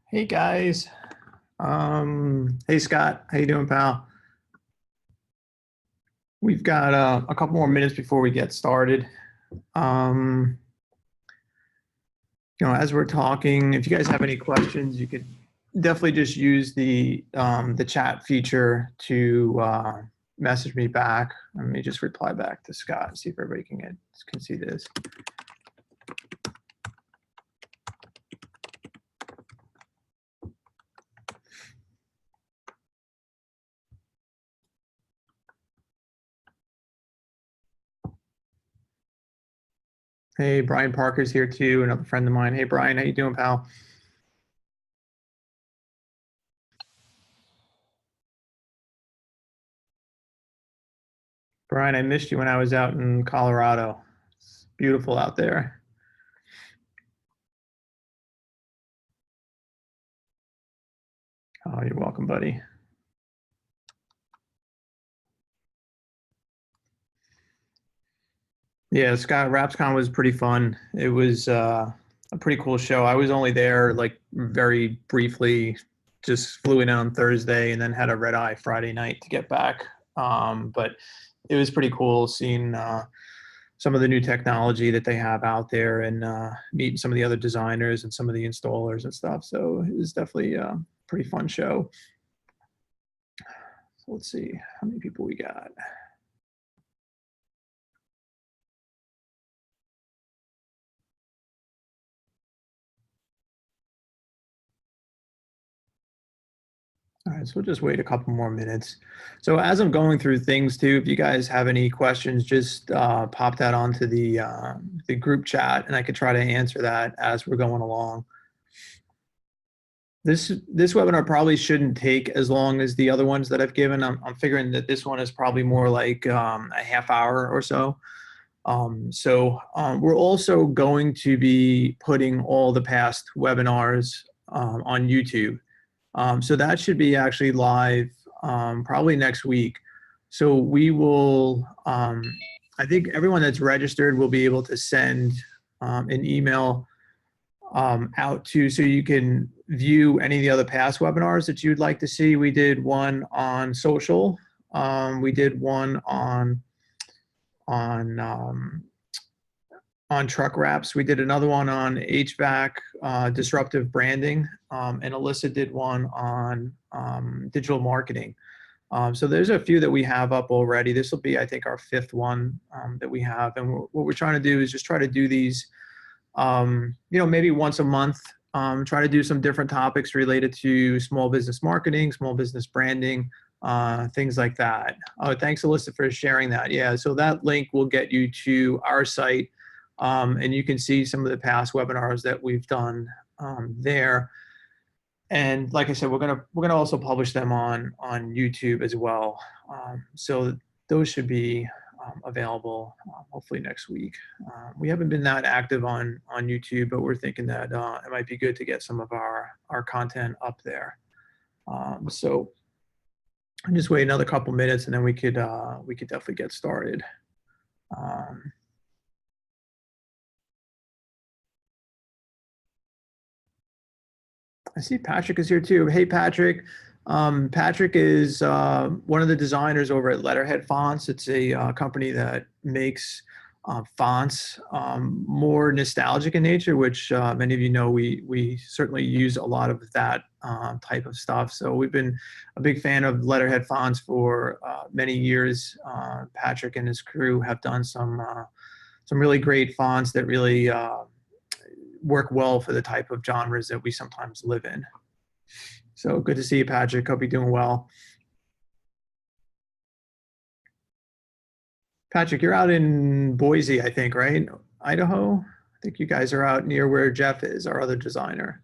Hey guys. Hey Scott, how you doing, pal? We've got a couple more minutes before we get started. Um, as we're talking, if you guys have any questions, you could definitely just use the chat feature to message me back. Let me just reply back to Scott and see if everybody can see this. Hey, Brian Parker's here too, another friend of mine. Hey Brian, how you doing, pal? Brian, I missed you when I was out in Colorado. It's beautiful out there. Oh, you're welcome, buddy. Yeah, Scott RapsCon was pretty fun. It was a pretty cool show. I was only there like very briefly, just flew in on Thursday and then had a red eye Friday night to get back. But it was pretty cool seeing some of the new technology that they have out there and meeting some of the other designers and some of the installers and stuff. So it was definitely a pretty fun show. So let's see how many people we got. All right, so we'll just wait a couple more minutes. So as I'm going through things too, if you guys have any questions, just pop that onto the group chat, and I could try to answer that as we're going along. This webinar probably shouldn't take as long as the other ones that I've given. I'm figuring that this one is probably more like a half hour or so. We're also going to be putting all the past webinars on YouTube. So that should be actually live probably next week. So we will, I think everyone that's registered will be able to send an email out to, so you can view any of the other past webinars that you'd like to see. We did one on social. We did one on um, on truck wraps. We did another one on HVAC, disruptive branding, and Alyssa did one on digital marketing. So there's a few that we have up already. This will be, I think, our fifth one that we have. And what we're trying to do is just try to do these, maybe once a month, try to do some different topics related to small business marketing, small business branding, things like that. Oh, thanks, Alyssa, for sharing that. Yeah, so that link will get you to our site. And you can see some of the past webinars that we've done there. And like I said, we're gonna also publish them on YouTube as well. So those should be available hopefully next week. We haven't been that active on YouTube, but we're thinking that it might be good to get some of our content up there. So I'll just wait another couple minutes, and then we could definitely get started. I see Patrick is here too. Hey, Patrick. Patrick is one of the designers over at Letterhead Fonts. It's a company that makes fonts more nostalgic in nature, which many of you know we certainly use a lot of that type of stuff. So we've been a big fan of Letterhead Fonts for many years. Patrick and his crew have done some really great fonts that really work well for the type of genres that we sometimes live in. So good to see you, Patrick. Hope you're doing well. Patrick, you're out in Boise, I think, right? Idaho? I think you guys are out near where Jeff is, our other designer.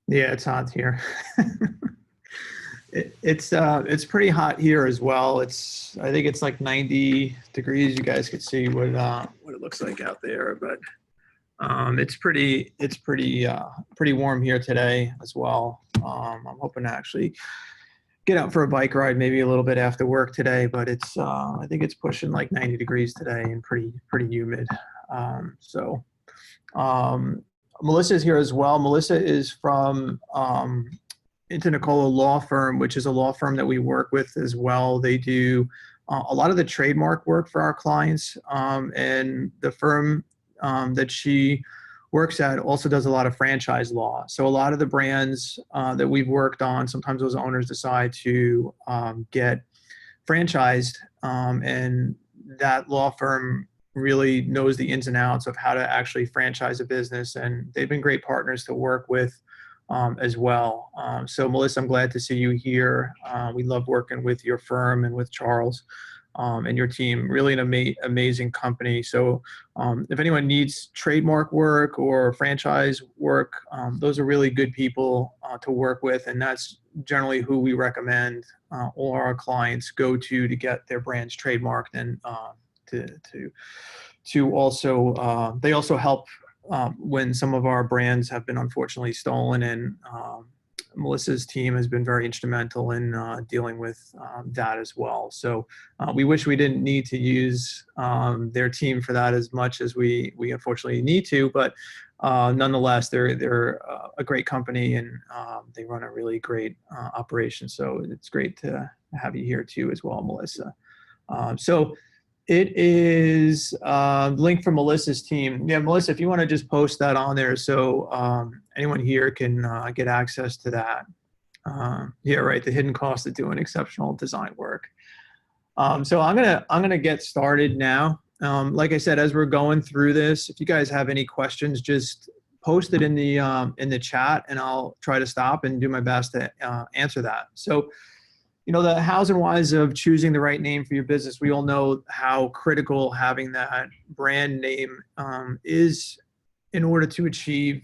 Yeah, it's hot here. It's pretty hot here as well. I think it's like 90 degrees. You guys could see what it looks like out there, but pretty warm here today as well. I'm hoping to actually get out for a bike ride maybe a little bit after work today, but I think it's pushing like 90 degrees today and pretty humid. So Melissa's here as well. Melissa is from Nicola Law Firm, which is a law firm that we work with as well. They do a lot of the trademark work for our clients, and the firm that she works at also does a lot of franchise law. So a lot of the brands that we've worked on, sometimes those owners decide to get franchised, and that law firm really knows the ins and outs of how to actually franchise a business, and they've been great partners to work with as well. So Melissa, I'm glad to see you here. We love working with your firm and with Charles and your team. Really an amazing company. So if anyone needs trademark work or franchise work, those are really good people to work with, and that's generally who we recommend all our clients go to get their brands trademarked, and to also they also help when some of our brands have been unfortunately stolen, and Melissa's team has been very instrumental in dealing with that as well. So we wish we didn't need to use their team for that as much as we unfortunately need to, but nonetheless, they're a great company, and they run a really great operation. So it's great to have you here too as well, Melissa. So it is the link from Melissa's team. Yeah, Melissa, if you want to just post that on there so anyone here can get access to that. Yeah, right. The hidden cost of doing exceptional design work. So I'm gonna get started now. Like I said, as we're going through this, if you guys have any questions, just post it in the chat, and I'll try to stop and do my best to answer that. So, the hows and whys of choosing the right name for your business, we all know how critical having that brand name is in order to achieve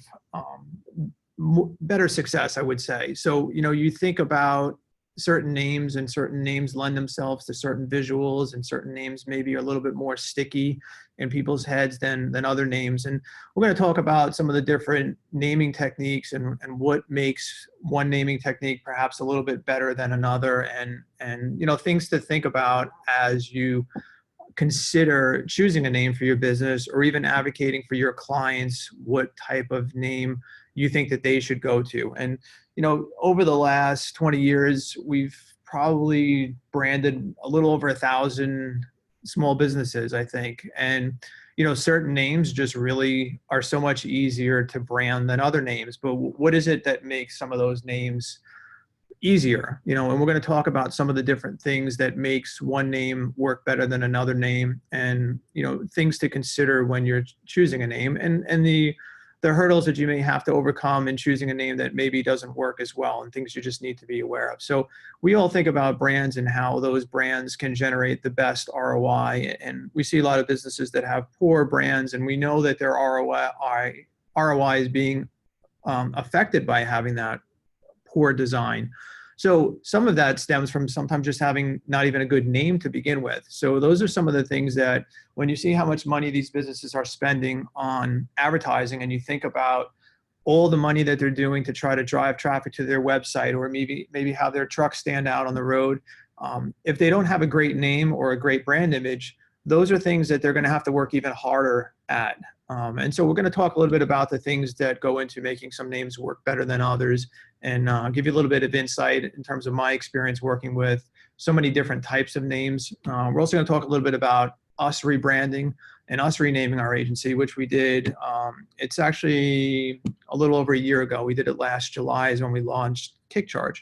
better success, I would say. So, you think about certain names, and certain names lend themselves to certain visuals, and certain names maybe are a little bit more sticky in people's heads than other names. And we're going to talk about some of the different naming techniques, and what makes one naming technique perhaps a little bit better than another, and things to think about as you consider choosing a name for your business, or even advocating for your clients what type of name you think that they should go to. And over the last 20 years, we've probably branded a little over 1,000 small businesses, I think. And certain names just really are so much easier to brand than other names. But what is it that makes some of those names easier? And we're going to talk about some of the different things that makes one name work better than another name, and things to consider when you're choosing a name, and the hurdles that you may have to overcome in choosing a name that maybe doesn't work as well, and things you just need to be aware of. So we all think about brands and how those brands can generate the best ROI, and we see a lot of businesses that have poor brands, and we know that their ROI is being affected by having that poor design. So some of that stems from sometimes just having not even a good name to begin with. So those are some of the things that, when you see how much money these businesses are spending on advertising, and you think about all the money that they're doing to try to drive traffic to their website, or maybe how their trucks stand out on the road, if they don't have a great name or a great brand image, those are things that they're going to have to work even harder at. And so we're going to talk a little bit about the things that go into making some names work better than others, and give you a little bit of insight in terms of my experience working with so many different types of names. We're also going to talk a little bit about us rebranding and us renaming our agency, which we did. It's actually a little over a year ago. We did it last July is when we launched KickCharge.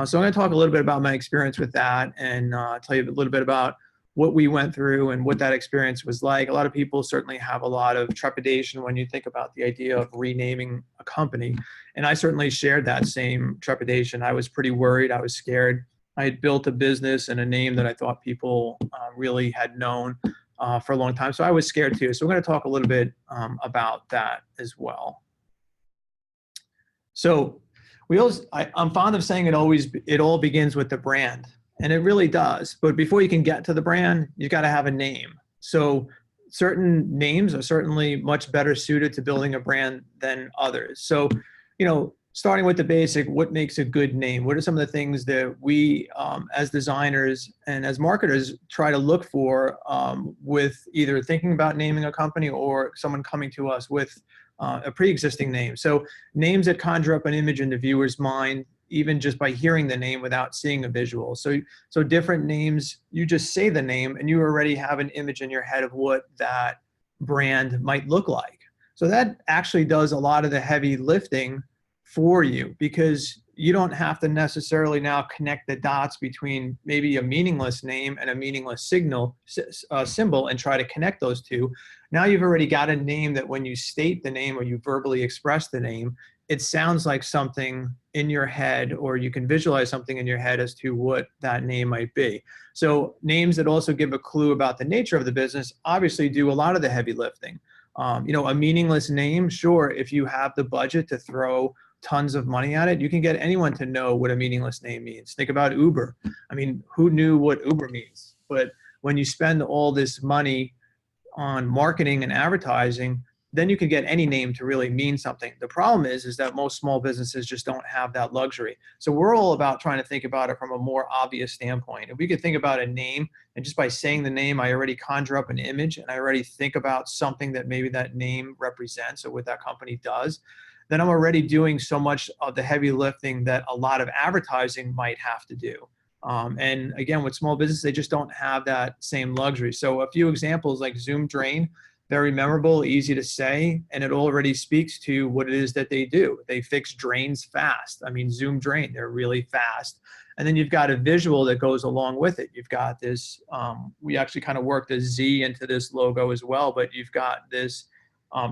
So I'm going to talk a little bit about my experience with that, and tell you a little bit about what we went through and what that experience was like. A lot of people certainly have a lot of trepidation when you think about the idea of renaming a company. And I certainly shared that same trepidation. I was pretty worried. I was scared. I had built a business and a name that I thought people really had known for a long time. So I was scared too. So we're going to talk a little bit about that as well. So I'm fond of saying it all begins with the brand, and it really does. But before you can get to the brand, you got to have a name. So certain names are certainly much better suited to building a brand than others. So, starting with the basic, what makes a good name? What are some of the things that we, as designers and as marketers, try to look for with either thinking about naming a company or someone coming to us with a pre-existing name? So names that conjure up an image in the viewer's mind, even just by hearing the name without seeing a visual. So different names, you just say the name and you already have an image in your head of what that brand might look like. So that actually does a lot of the heavy lifting for you, because you don't have to necessarily now connect the dots between maybe a meaningless name and a meaningless symbol and try to connect those two. Now you've already got a name that when you state the name or you verbally express the name, it sounds like something in your head, or you can visualize something in your head as to what that name might be. So names that also give a clue about the nature of the business obviously do a lot of the heavy lifting. A meaningless name, sure, if you have the budget to throw tons of money at it, you can get anyone to know what a meaningless name means. Think about Uber. I mean, who knew what Uber means? But when you spend all this money on marketing and advertising, then you can get any name to really mean something. The problem is that most small businesses just don't have that luxury. So we're all about trying to think about it from a more obvious standpoint. If we could think about a name, and just by saying the name, I already conjure up an image and I already think about something that maybe that name represents or what that company does, then I'm already doing so much of the heavy lifting that a lot of advertising might have to do. And again, with small business, they just don't have that same luxury. So a few examples like Zoom Drain, very memorable, easy to say, and it already speaks to what it is that they do. They fix drains fast. I mean, Zoom Drain, they're really fast. And then you've got a visual that goes along with it. You've got this, we actually kind of worked a Z into this logo as well, but you've got this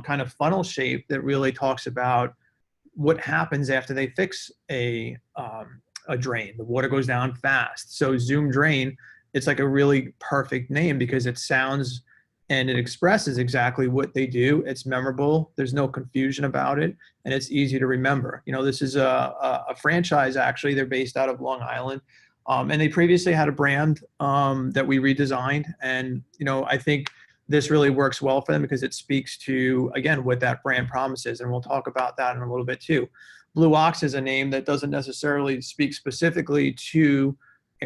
kind of funnel shape that really talks about what happens after they fix a drain. The water goes down fast. So Zoom Drain, it's like a really perfect name because it sounds and it expresses exactly what they do. It's memorable. There's no confusion about it, and it's easy to remember. This is a franchise, actually. They're based out of Long Island, and they previously had a brand that we redesigned. And, I think this really works well for them because it speaks to, again, what that brand promises. And we'll talk about that in a little bit too. Blue Ox is a name that doesn't necessarily speak specifically to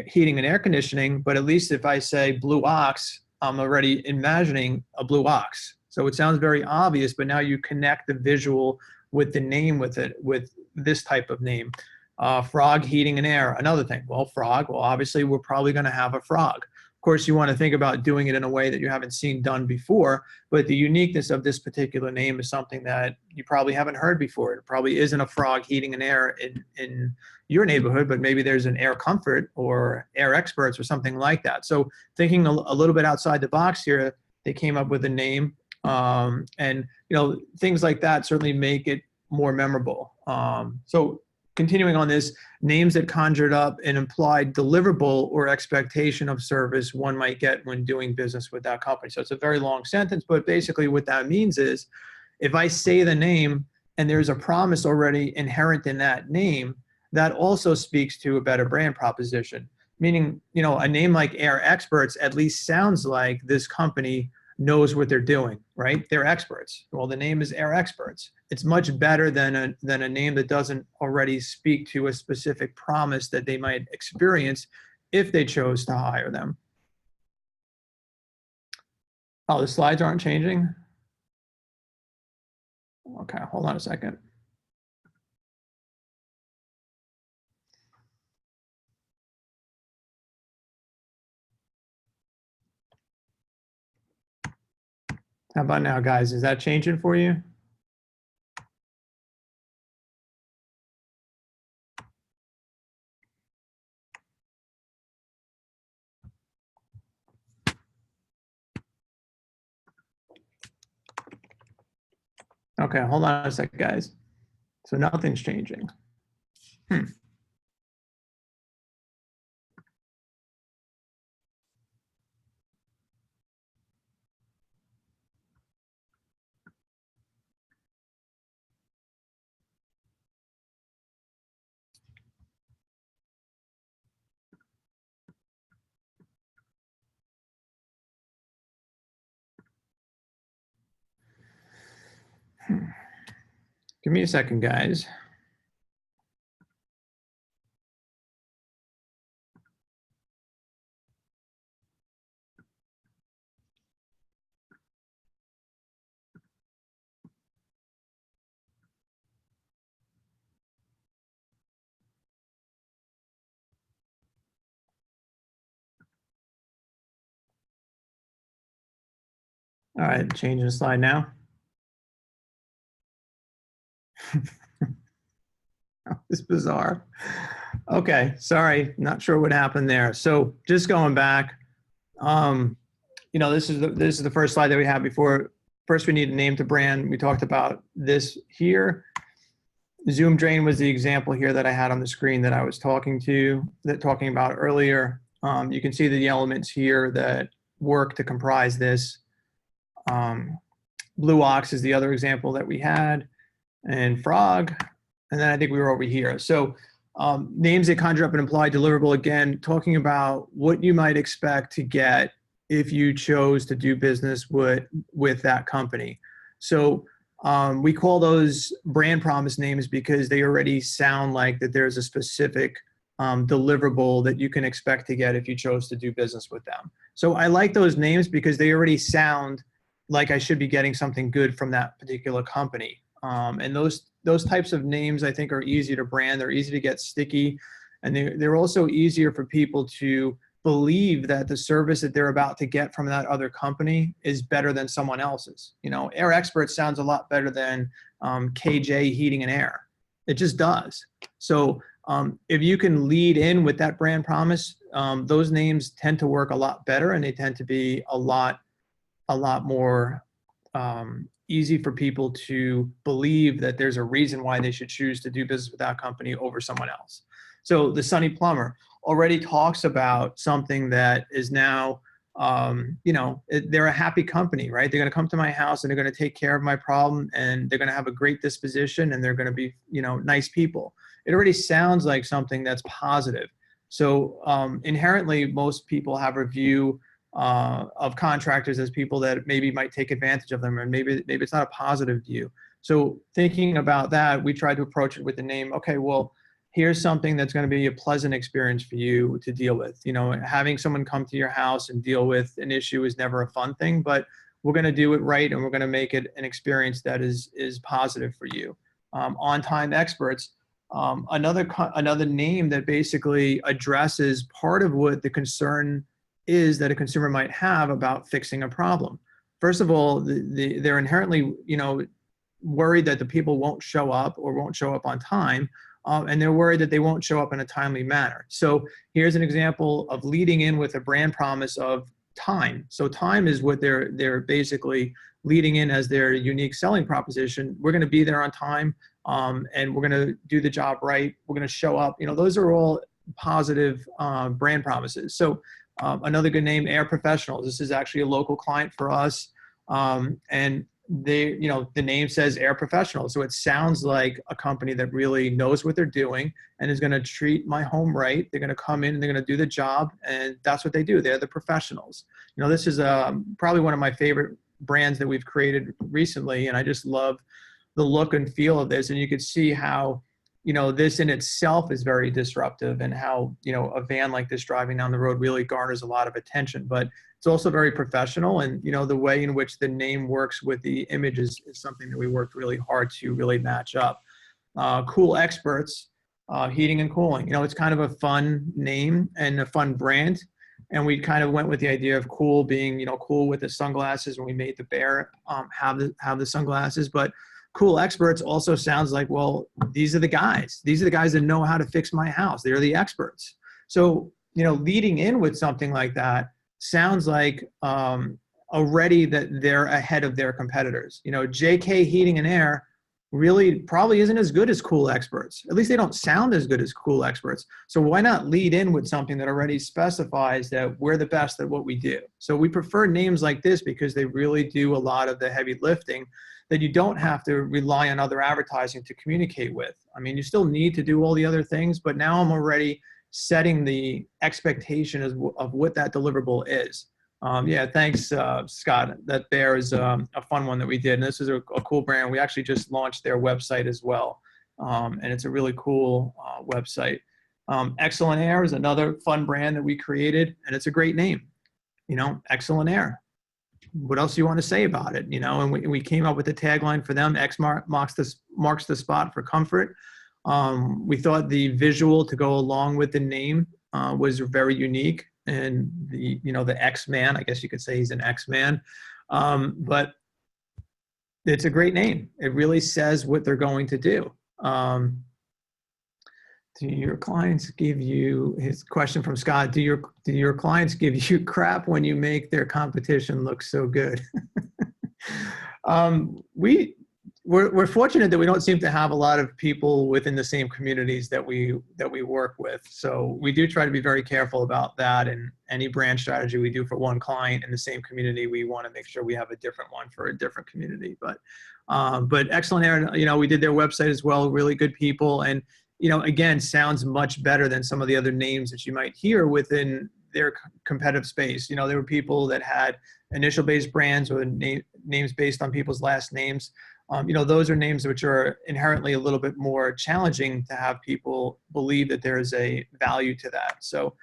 heating and air conditioning, but at least if I say Blue Ox, I'm already imagining a blue ox. So it sounds very obvious, but now you connect the visual with the name with it, with this type of name. Frog heating and air, another thing. Well, frog, well, obviously we're probably going to have a frog. Of course, you want to think about doing it in a way that you haven't seen done before, but the uniqueness of this particular name is something that you probably haven't heard before. It probably isn't a frog heating and air in your neighborhood, but maybe there's an Air Comfort or Air Experts or something like that. So thinking a little bit outside the box here, they came up with a name, and things like that certainly make it more memorable. So continuing on this, names that conjured up an implied deliverable or expectation of service one might get when doing business with that company. So it's a very long sentence, but basically what that means is if I say the name and there's a promise already inherent in that name, that also speaks to a better brand proposition. Meaning, a name like Air Experts at least sounds like this company knows what they're doing, right? They're experts. Well, the name is Air Experts. It's much better than a name that doesn't already speak to a specific promise that they might experience if they chose to hire them. Oh, the slides aren't changing? Okay, hold on a second. How about now, guys? Is that changing for you? Okay, hold on a sec, guys. So nothing's changing. Give me a second, guys. All right, changing the slide now. It's bizarre. Okay, sorry, not sure what happened there. So just going back, this is the first slide that we had before. First, we need a name to brand. We talked about this here. Zoom Drain was the example here that I had on the screen that I was talking about earlier. You can see the elements here that work to comprise this. Blue Ox is the other example that we had, and Frog, and then I think we were over here. So names that conjure up an implied deliverable, again, talking about what you might expect to get if you chose to do business with that company. So we call those brand promise names because they already sound like that there's a specific deliverable that you can expect to get if you chose to do business with them. So I like those names because they already sound like I should be getting something good from that particular company. And those types of names, I think, are easy to brand. They're easy to get sticky, and they're also easier for people to believe that the service that they're about to get from that other company is better than someone else's. Air Expert sounds a lot better than KJ Heating and Air. It just does. So if you can lead in with that brand promise, those names tend to work a lot better, and they tend to be a lot more easy for people to believe that there's a reason why they should choose to do business with that company over someone else. So the Sunny Plumber already talks about something that is now, they're a happy company, right? They're going to come to my house and they're going to take care of my problem, and they're going to have a great disposition, and they're going to be, nice people. It already sounds like something that's positive. So inherently, most people have a view of contractors as people that maybe might take advantage of them, and maybe it's not a positive view. So thinking about that, we tried to approach it with the name, okay, well, here's something that's going to be a pleasant experience for you to deal with. Having someone come to your house and deal with an issue is never a fun thing, but we're going to do it right, and we're going to make it an experience that is positive for you. On-time experts, another name that basically addresses part of what the concern is that a consumer might have about fixing a problem. First of all, they're inherently, worried that the people won't show up or won't show up on time. And they're worried that they won't show up in a timely manner. So here's an example of leading in with a brand promise of time. So time is what they're basically leading in as their unique selling proposition. We're going to be there on time, and we're going to do the job right. We're going to show up. Those are all positive brand promises. So another good name, Air Professionals. This is actually a local client for us, and the name says Air Professionals, so it sounds like a company that really knows what they're doing and is going to treat my home right. They're going to come in and they're going to do the job, and that's what they do. They're the professionals. This is probably one of my favorite brands that we've created recently, and I just love the look and feel of this. And you could see how this in itself is very disruptive, and how a van like this driving down the road really garners a lot of attention. But it's also very professional, and the way in which the name works with the image is something that we worked really hard to really match up. Cool Experts, heating and cooling. It's kind of a fun name and a fun brand, and we kind of went with the idea of cool being cool with the sunglasses when we made the bear have the sunglasses. But Cool Experts also sounds like, well, these are the guys. These are the guys that know how to fix my house. They're the experts. So leading in with something like that sounds like already that they're ahead of their competitors. JK Heating and Air really probably isn't as good as Cool Experts. At least they don't sound as good as Cool Experts. So why not lead in with something that already specifies that we're the best at what we do? So we prefer names like this because they really do a lot of the heavy lifting that you don't have to rely on other advertising to communicate with. I mean, you still need to do all the other things, but now I'm already setting the expectation of what that deliverable is. Yeah, thanks, Scott. That bear is a fun one that we did. And this is a cool brand. We actually just launched their website as well. And it's a really cool website. Excellent Air is another fun brand that we created, and it's a great name. Excellent Air. What else do you want to say about it? And we came up with the tagline for them: X marks the spot for comfort. We thought the visual to go along with the name was very unique, and the X-Man, I guess you could say he's an X-Man, but it's a great name. It really says what they're going to do. Do your clients give you, his question from Scott, do your clients give you crap when you make their competition look so good? We're fortunate that we don't seem to have a lot of people within the same communities that we work with. So we do try to be very careful about that. And any brand strategy we do for one client in the same community, we want to make sure we have a different one for a different community. But Excellent Air, we did their website as well. Really good people, and again, sounds much better than some of the other names that you might hear within their competitive space. There were people that had initial-based brands or names based on people's last names. Those are names which are inherently a little bit more challenging to have people believe that there is a value to that. So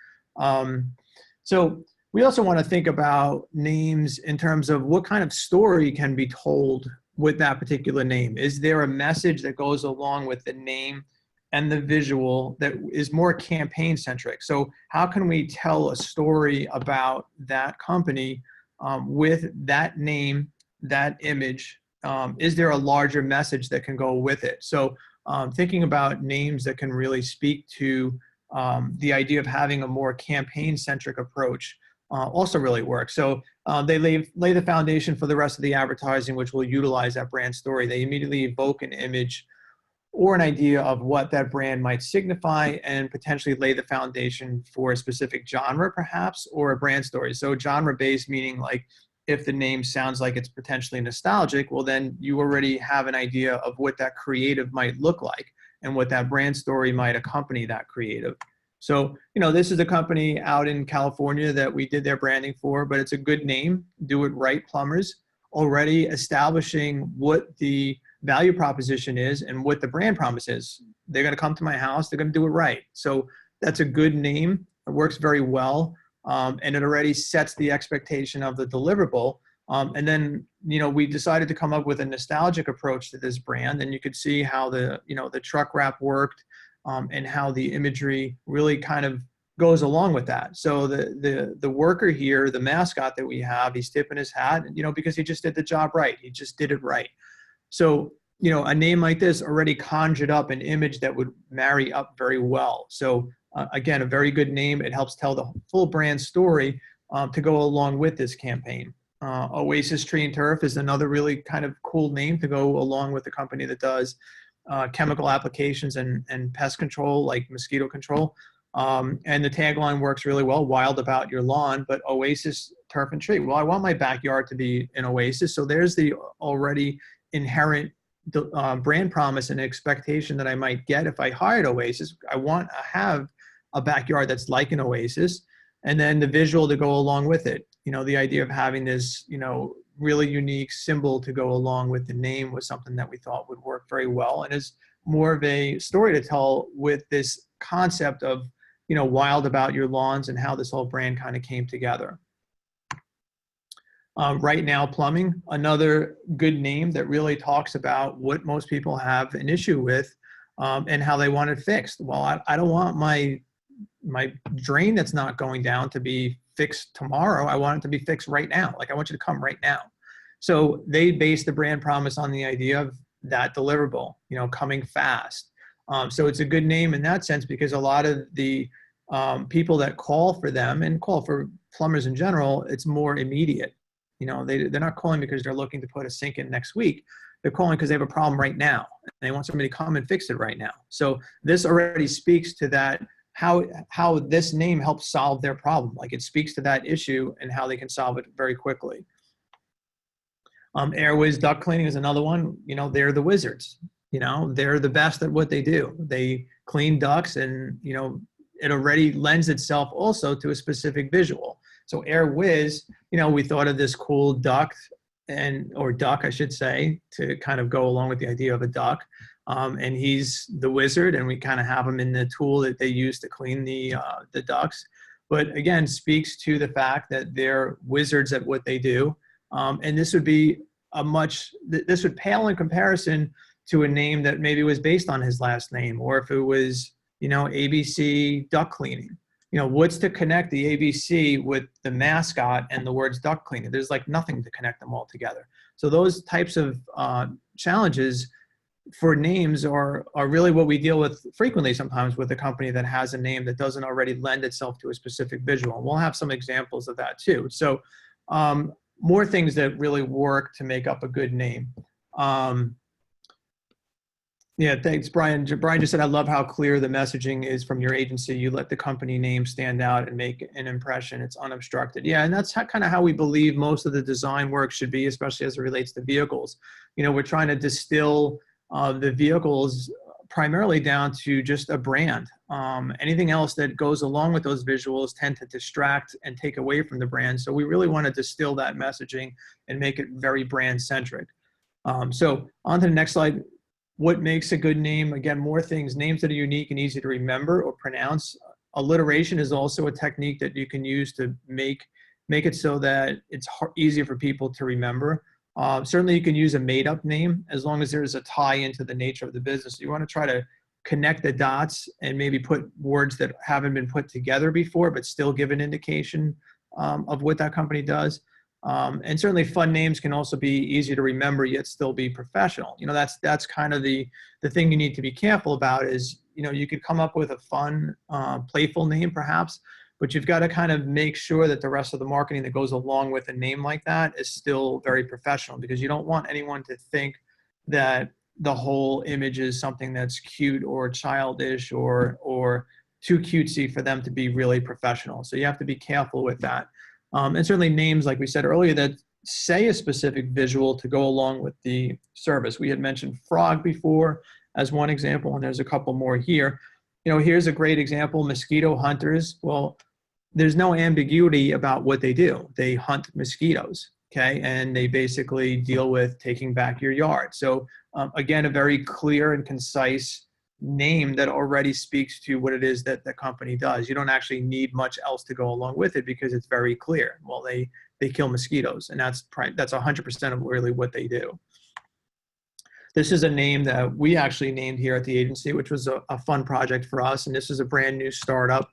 we also want to think about names in terms of what kind of story can be told with that particular name. Is there a message that goes along with the name and the visual that is more campaign centric? So how can we tell a story about that company with that name, that image? Is there a larger message that can go with it? So thinking about names that can really speak to the idea of having a more campaign-centric approach also really works. So they lay the foundation for the rest of the advertising, which will utilize that brand story. They immediately evoke an image or an idea of what that brand might signify, and potentially lay the foundation for a specific genre, perhaps, or a brand story. So genre-based, meaning like, if the name sounds like it's potentially nostalgic, well, then you already have an idea of what that creative might look like and what that brand story might accompany that creative. So, this is a company out in California that we did their branding for, but it's a good name, Do It Right Plumbers, already establishing what the value proposition is and what the brand promise is. They're going to come to my house, they're going to do it right. So that's a good name. It works very well. And it already sets the expectation of the deliverable. And then, we decided to come up with a nostalgic approach to this brand. And you could see how the truck wrap worked and how the imagery really kind of goes along with that. So the worker here, the mascot that we have, he's tipping his hat, because he just did the job right. He just did it right. So, a name like this already conjured up an image that would marry up very well. So again, a very good name. It helps tell the full brand story to go along with this campaign. Oasis Tree and Turf is another really kind of cool name to go along with the company that does chemical applications and pest control, like mosquito control. And the tagline works really well: wild about your lawn, but Oasis Turf and Tree. Well, I want my backyard to be an oasis. So there's the already inherent brand promise and expectation that I might get if I hired Oasis. I want to have a backyard that's like an oasis, and then the visual to go along with it. The idea of having this, really unique symbol to go along with the name was something that we thought would work very well, and is more of a story to tell with this concept of, wild about your lawns and how this whole brand kind of came together. Right Now Plumbing, another good name that really talks about what most people have an issue with and how they want it fixed. Well, I don't want my drain that's not going down to be fixed tomorrow. I want it to be fixed right now. Like, I want you to come right now. So they base the brand promise on the idea of that deliverable, coming fast. So it's a good name in that sense, because a lot of the people that call for them and call for plumbers in general, it's more immediate. They're not calling because they're looking to put a sink in next week. They're calling because they have a problem right now, and they want somebody to come and fix it right now. So this already speaks to that, how this name helps solve their problem. Like, it speaks to that issue and how they can solve it very quickly. Airways Duct Cleaning is another one. They're the wizards. They're the best at what they do. They clean ducts, and it already lends itself also to a specific visual. So Air Whiz, we thought of this cool duck or duck, I should say, to kind of go along with the idea of a duck. And he's the wizard, and we kind of have him in the tool that they use to clean the ducks. But again, speaks to the fact that they're wizards at what they do. And this would be this would pale in comparison to a name that maybe was based on his last name, or if it was, ABC duck cleaning. What's to connect the ABC with the mascot and the words duck cleaning? There's like nothing to connect them all together. So those types of challenges for names are really what we deal with frequently sometimes with a company that has a name that doesn't already lend itself to a specific visual. And we'll have some examples of that too. So more things that really work to make up a good name. Yeah, thanks, Brian. Brian just said, I love how clear the messaging is from your agency. You let the company name stand out and make an impression. It's unobstructed. Yeah, and that's kind of how we believe most of the design work should be, especially as it relates to vehicles. We're trying to distill the vehicles primarily down to just a brand. Anything else that goes along with those visuals tend to distract and take away from the brand. So we really want to distill that messaging and make it very brand centric. So on to the next slide. What makes a good name? Again, more things, names that are unique and easy to remember or pronounce. Alliteration is also a technique that you can use to make it so that it's easier for people to remember. Certainly you can use a made-up name as long as there's a tie into the nature of the business. You want to try to connect the dots and maybe put words that haven't been put together before, but still give an indication of what that company does. And certainly fun names can also be easy to remember yet still be professional. That's kind of the thing you need to be careful about is, you could come up with a fun, playful name perhaps, but you've got to kind of make sure that the rest of the marketing that goes along with a name like that is still very professional, because you don't want anyone to think that the whole image is something that's cute or childish or too cutesy for them to be really professional. So you have to be careful with that. And certainly names, like we said earlier, that say a specific visual to go along with the service. We had mentioned frog before as one example, and there's a couple more here. Here's a great example, mosquito hunters. Well, there's no ambiguity about what they do. They hunt mosquitoes, okay? And they basically deal with taking back your yard. So again, a very clear and concise name that already speaks to what it is that the company does. You don't actually need much else to go along with it because it's very clear. Well, they kill mosquitoes, and that's 100% of really what they do. This is a name that we actually named here at the agency, which was a fun project for us. And this is a brand new startup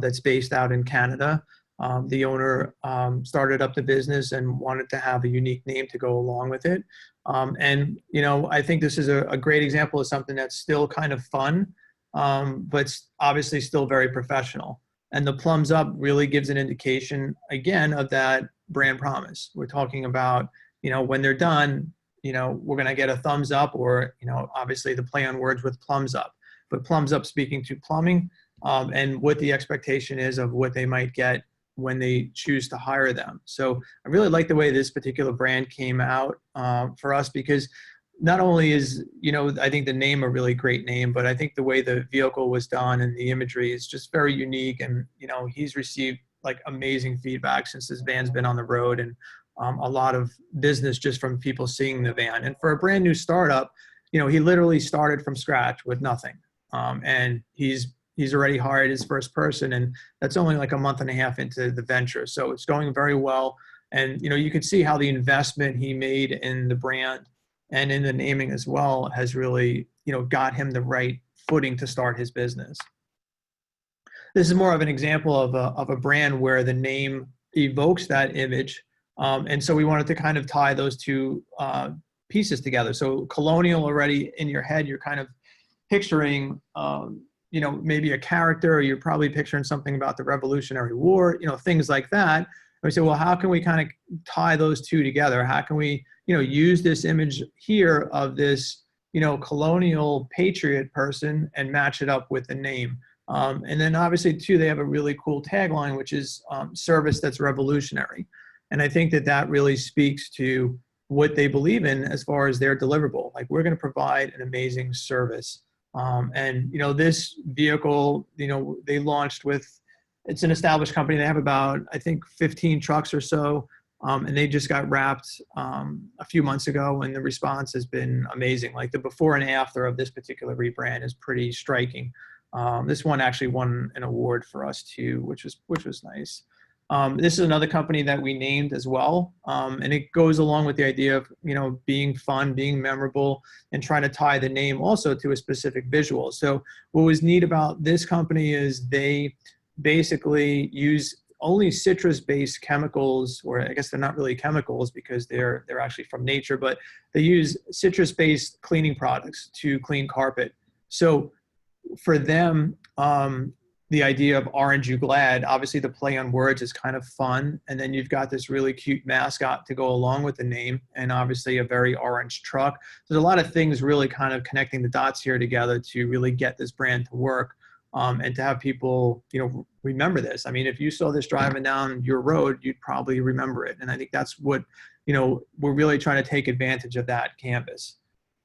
that's based out in Canada. The owner started up the business and wanted to have a unique name to go along with it. And I think this is a great example of something that's still kind of fun, but obviously still very professional. And the Plums Up really gives an indication, again, of that brand promise. We're talking about, when they're done, we're going to get a thumbs up, or, obviously the play on words with plums up. But plums up speaking to plumbing, and what the expectation is of what they might get when they choose to hire them. So I really like the way this particular brand came out for us, because not only is, I think the name a really great name, but I think the way the vehicle was done and the imagery is just very unique. And, he's received like amazing feedback since this van's been on the road, and a lot of business just from people seeing the van. And for a brand new startup, he literally started from scratch with nothing. And he's already hired his first person, and that's only like a month and a half into the venture. So it's going very well. And, you can see how the investment he made in the brand and in the naming as well has really, got him the right footing to start his business. This is more of an example of a brand where the name evokes that image. And so we wanted to kind of tie those two pieces together. So colonial, already in your head, you're kind of picturing, maybe a character, or you're probably picturing something about the Revolutionary War, things like that. And we say, well, how can we kind of tie those two together? How can we, use this image here of this, colonial patriot person and match it up with the name? And then obviously too, they have a really cool tagline, which is service that's revolutionary. And I think that really speaks to what they believe in as far as their deliverable. Like, we're going to provide an amazing service. And, this vehicle, they launched with it's an established company. They have about, I think, 15 trucks or so. And they just got wrapped a few months ago, and the response has been amazing. Like the before and after of this particular rebrand is pretty striking. This one actually won an award for us too, which was nice. This is another company that we named as well, and it goes along with the idea of being fun, being memorable, and trying to tie the name also to a specific visual. So what was neat about this company is they basically use only citrus-based chemicals, or I guess they're not really chemicals because they're actually from nature, but they use citrus-based cleaning products to clean carpet. So for them, the idea of Aren't You Glad, obviously the play on words is kind of fun. And then you've got this really cute mascot to go along with the name, and obviously a very orange truck. There's a lot of things really kind of connecting the dots here together to really get this brand to work. And to have people, remember this. I mean, if you saw this driving down your road, you'd probably remember it. And I think that's what, we're really trying to take advantage of that canvas.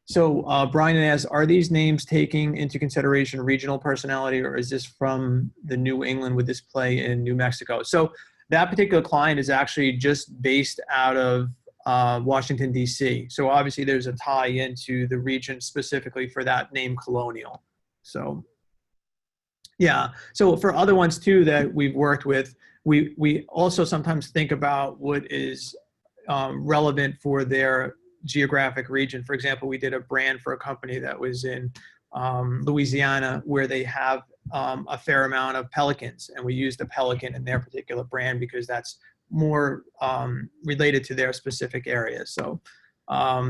So Brian asks, are these names taking into consideration regional personality, or is this from the New England with this play in New Mexico? So that particular client is actually just based out of Washington, D.C. So obviously there's a tie into the region specifically for that name, Colonial. So yeah. So for other ones too that we've worked with, we also sometimes think about what is relevant for their geographic region. For example, we did a brand for a company that was in Louisiana, where they have a fair amount of pelicans, and we used a pelican in their particular brand because that's more related to their specific area. So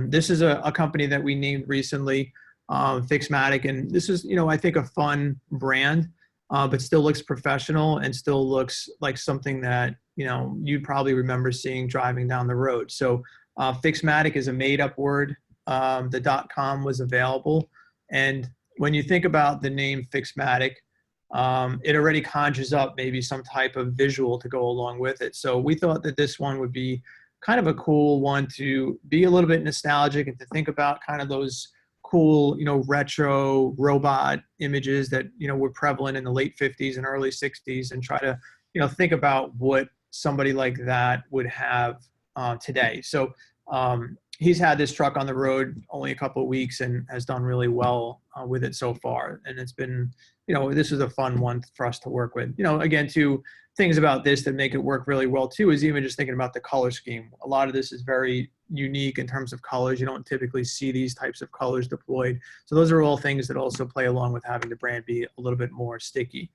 this is a company that we named recently, Fixmatic, and this is, I think, a fun brand, but still looks professional and still looks like something that, you'd probably remember seeing driving down the road. So Fixmatic is a made-up word. The .com was available, and when you think about the name Fixmatic, it already conjures up maybe some type of visual to go along with it. So we thought that this one would be kind of a cool one to be a little bit nostalgic and to think about kind of those cool, retro robot images that, were prevalent in the late 50s and early 60s, and try to, think about what somebody like that would have today. So he's had this truck on the road only a couple of weeks and has done really well with it so far. And it's been, this is a fun one for us to work with. Again, two things about this that make it work really well too is even just thinking about the color scheme. A lot of this is very unique in terms of colors. You don't typically see these types of colors deployed. So those are all things that also play along with having the brand be a little bit more sticky.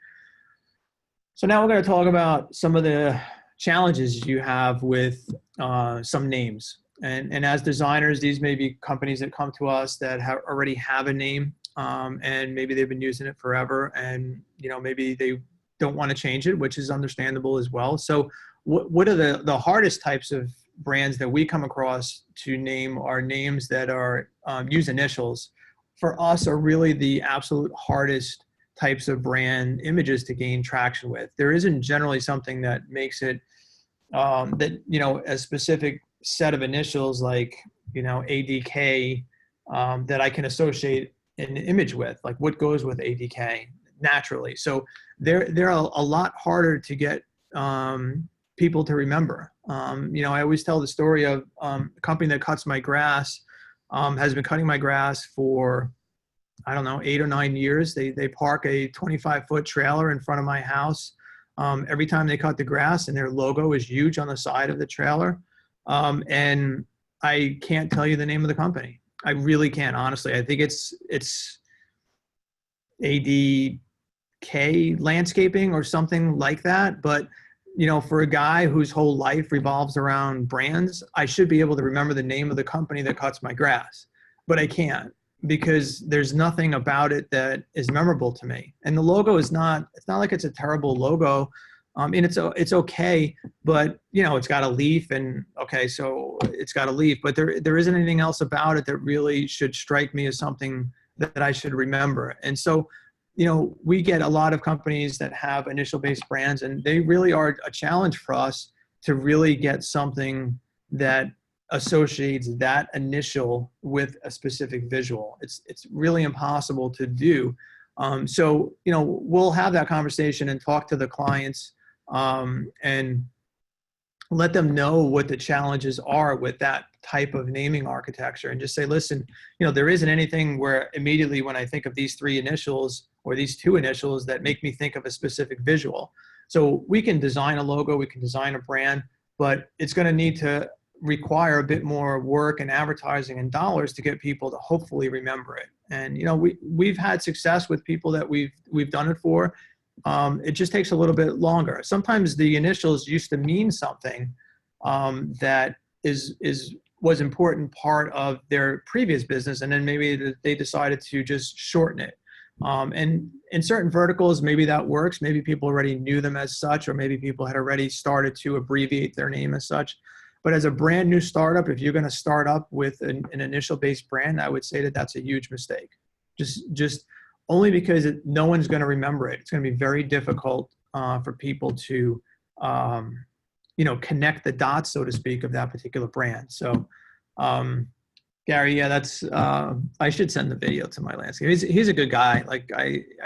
So now we're going to talk about some of the challenges you have with some names. And as designers, these may be companies that come to us that already have a name, and maybe they've been using it forever, and maybe they don't want to change it, which is understandable as well. So what are the hardest types of brands that we come across to name are names that are use initials. For us, are really the absolute hardest types of brand images to gain traction with. There isn't generally something that makes it that a specific set of initials like ADK that I can associate an image with, like what goes with ADK naturally. So they're a lot harder to get people to remember. I always tell the story of a company that cuts my grass has been cutting my grass for, I don't know, 8 or 9 years. They park a 25-foot trailer in front of my house every time they cut the grass, and their logo is huge on the side of the trailer. And I can't tell you the name of the company. I really can't, honestly. I think it's ADK Landscaping or something like that. But, for a guy whose whole life revolves around brands, I should be able to remember the name of the company that cuts my grass. But I can't, because there's nothing about it that is memorable to me. And the logo is not, it's not like it's a terrible logo. And it's okay, but it's got a leaf, and okay, so it's got a leaf, but there isn't anything else about it that really should strike me as something that I should remember. And so, we get a lot of companies that have initial-based brands, and they really are a challenge for us to really get something that associates that initial with a specific visual. It's really impossible to do. So, we'll have that conversation and talk to the clients, and let them know what the challenges are with that type of naming architecture, and just say, listen, there isn't anything where immediately when I think of these three initials or these two initials that make me think of a specific visual. So we can design a logo, we can design a brand, but it's going to need to require a bit more work and advertising and dollars to get people to hopefully remember it. And we've had success with people that we've done it for. It just takes a little bit longer. Sometimes the initials used to mean something that was important part of their previous business, and then maybe they decided to just shorten it. And in certain verticals, maybe that works. Maybe people already knew them as such, or maybe people had already started to abbreviate their name as such. But as a brand new startup, if you're going to start up with an initial-based brand, I would say that that's a huge mistake. Just only because no one's going to remember it. It's going to be very difficult for people to, connect the dots, so to speak, of that particular brand. So, Gary, yeah, that's. I should send the video to my landscape. He's a good guy. Like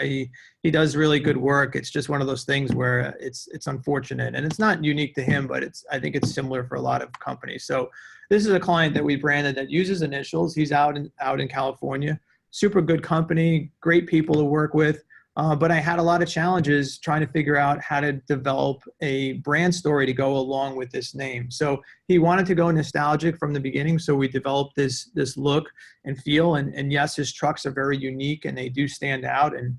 he does really good work. It's just one of those things where it's unfortunate, and it's not unique to him, but I think it's similar for a lot of companies. So this is a client that we branded that uses initials. He's out in California. Super good company, great people to work with. But I had a lot of challenges trying to figure out how to develop a brand story to go along with this name. So he wanted to go nostalgic from the beginning. So we developed this look and feel. And yes, his trucks are very unique and they do stand out. And,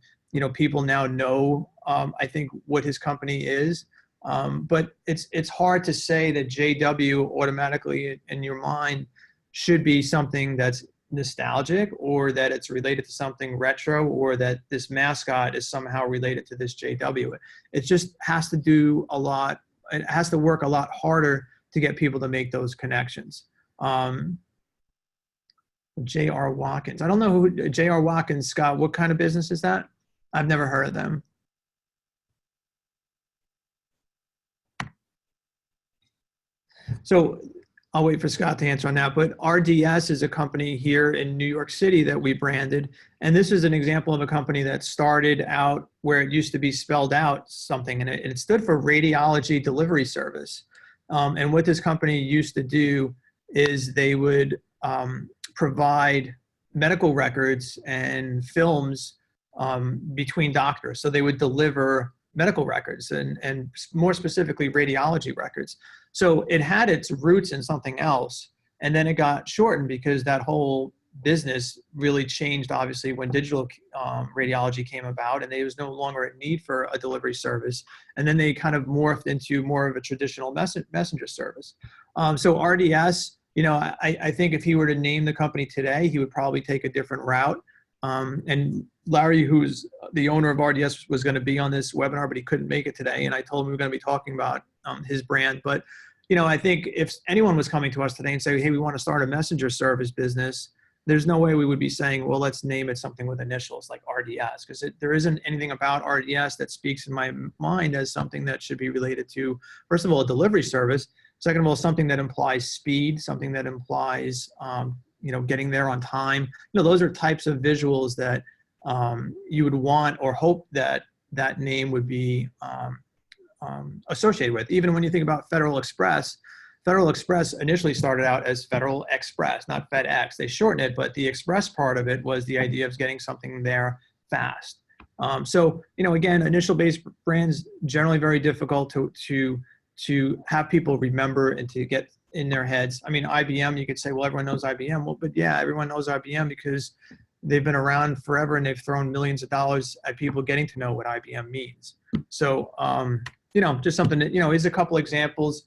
people now know, I think, what his company is. But it's hard to say that JW automatically in your mind should be something that's nostalgic, or that it's related to something retro, or that this mascot is somehow related to this JW. It just has to do a lot. It has to work a lot harder to get people to make those connections. J.R. Watkins. I don't know who J.R. Watkins, Scott. What kind of business is that? I've never heard of them. So I'll wait for Scott to answer on that, but RDS is a company here in New York City that we branded. And this is an example of a company that started out where it used to be spelled out something, and it stood for Radiology Delivery Service. And what this company used to do is they would provide medical records and films between doctors. So they would deliver medical records and more specifically radiology records. So it had its roots in something else, and then it got shortened because that whole business really changed, obviously, when digital radiology came about, and there was no longer a need for a delivery service. And then they kind of morphed into more of a traditional messenger service. So RDS, I think if he were to name the company today, he would probably take a different route. And Larry, who's the owner of RDS, was going to be on this webinar, but he couldn't make it today. And I told him we were going to be talking about his brand. But, I think if anyone was coming to us today and say, hey, we want to start a messenger service business, there's no way we would be saying, well, let's name it something with initials like RDS, because there isn't anything about RDS that speaks in my mind as something that should be related to, first of all, a delivery service. Second of all, something that implies speed, something that implies, getting there on time. Those are types of visuals that you would want or hope that name would be associated with. Even when you think about Federal Express initially started out as Federal Express, not FedEx. They shortened it, but the express part of it was the idea of getting something there fast. So, again, initial-based brands generally very difficult to have people remember and to get in their heads. I mean, IBM, you could say, well, everyone knows IBM. Well, but yeah, everyone knows IBM because they've been around forever and they've thrown millions of dollars at people getting to know what IBM means. So, just something that, is a couple examples.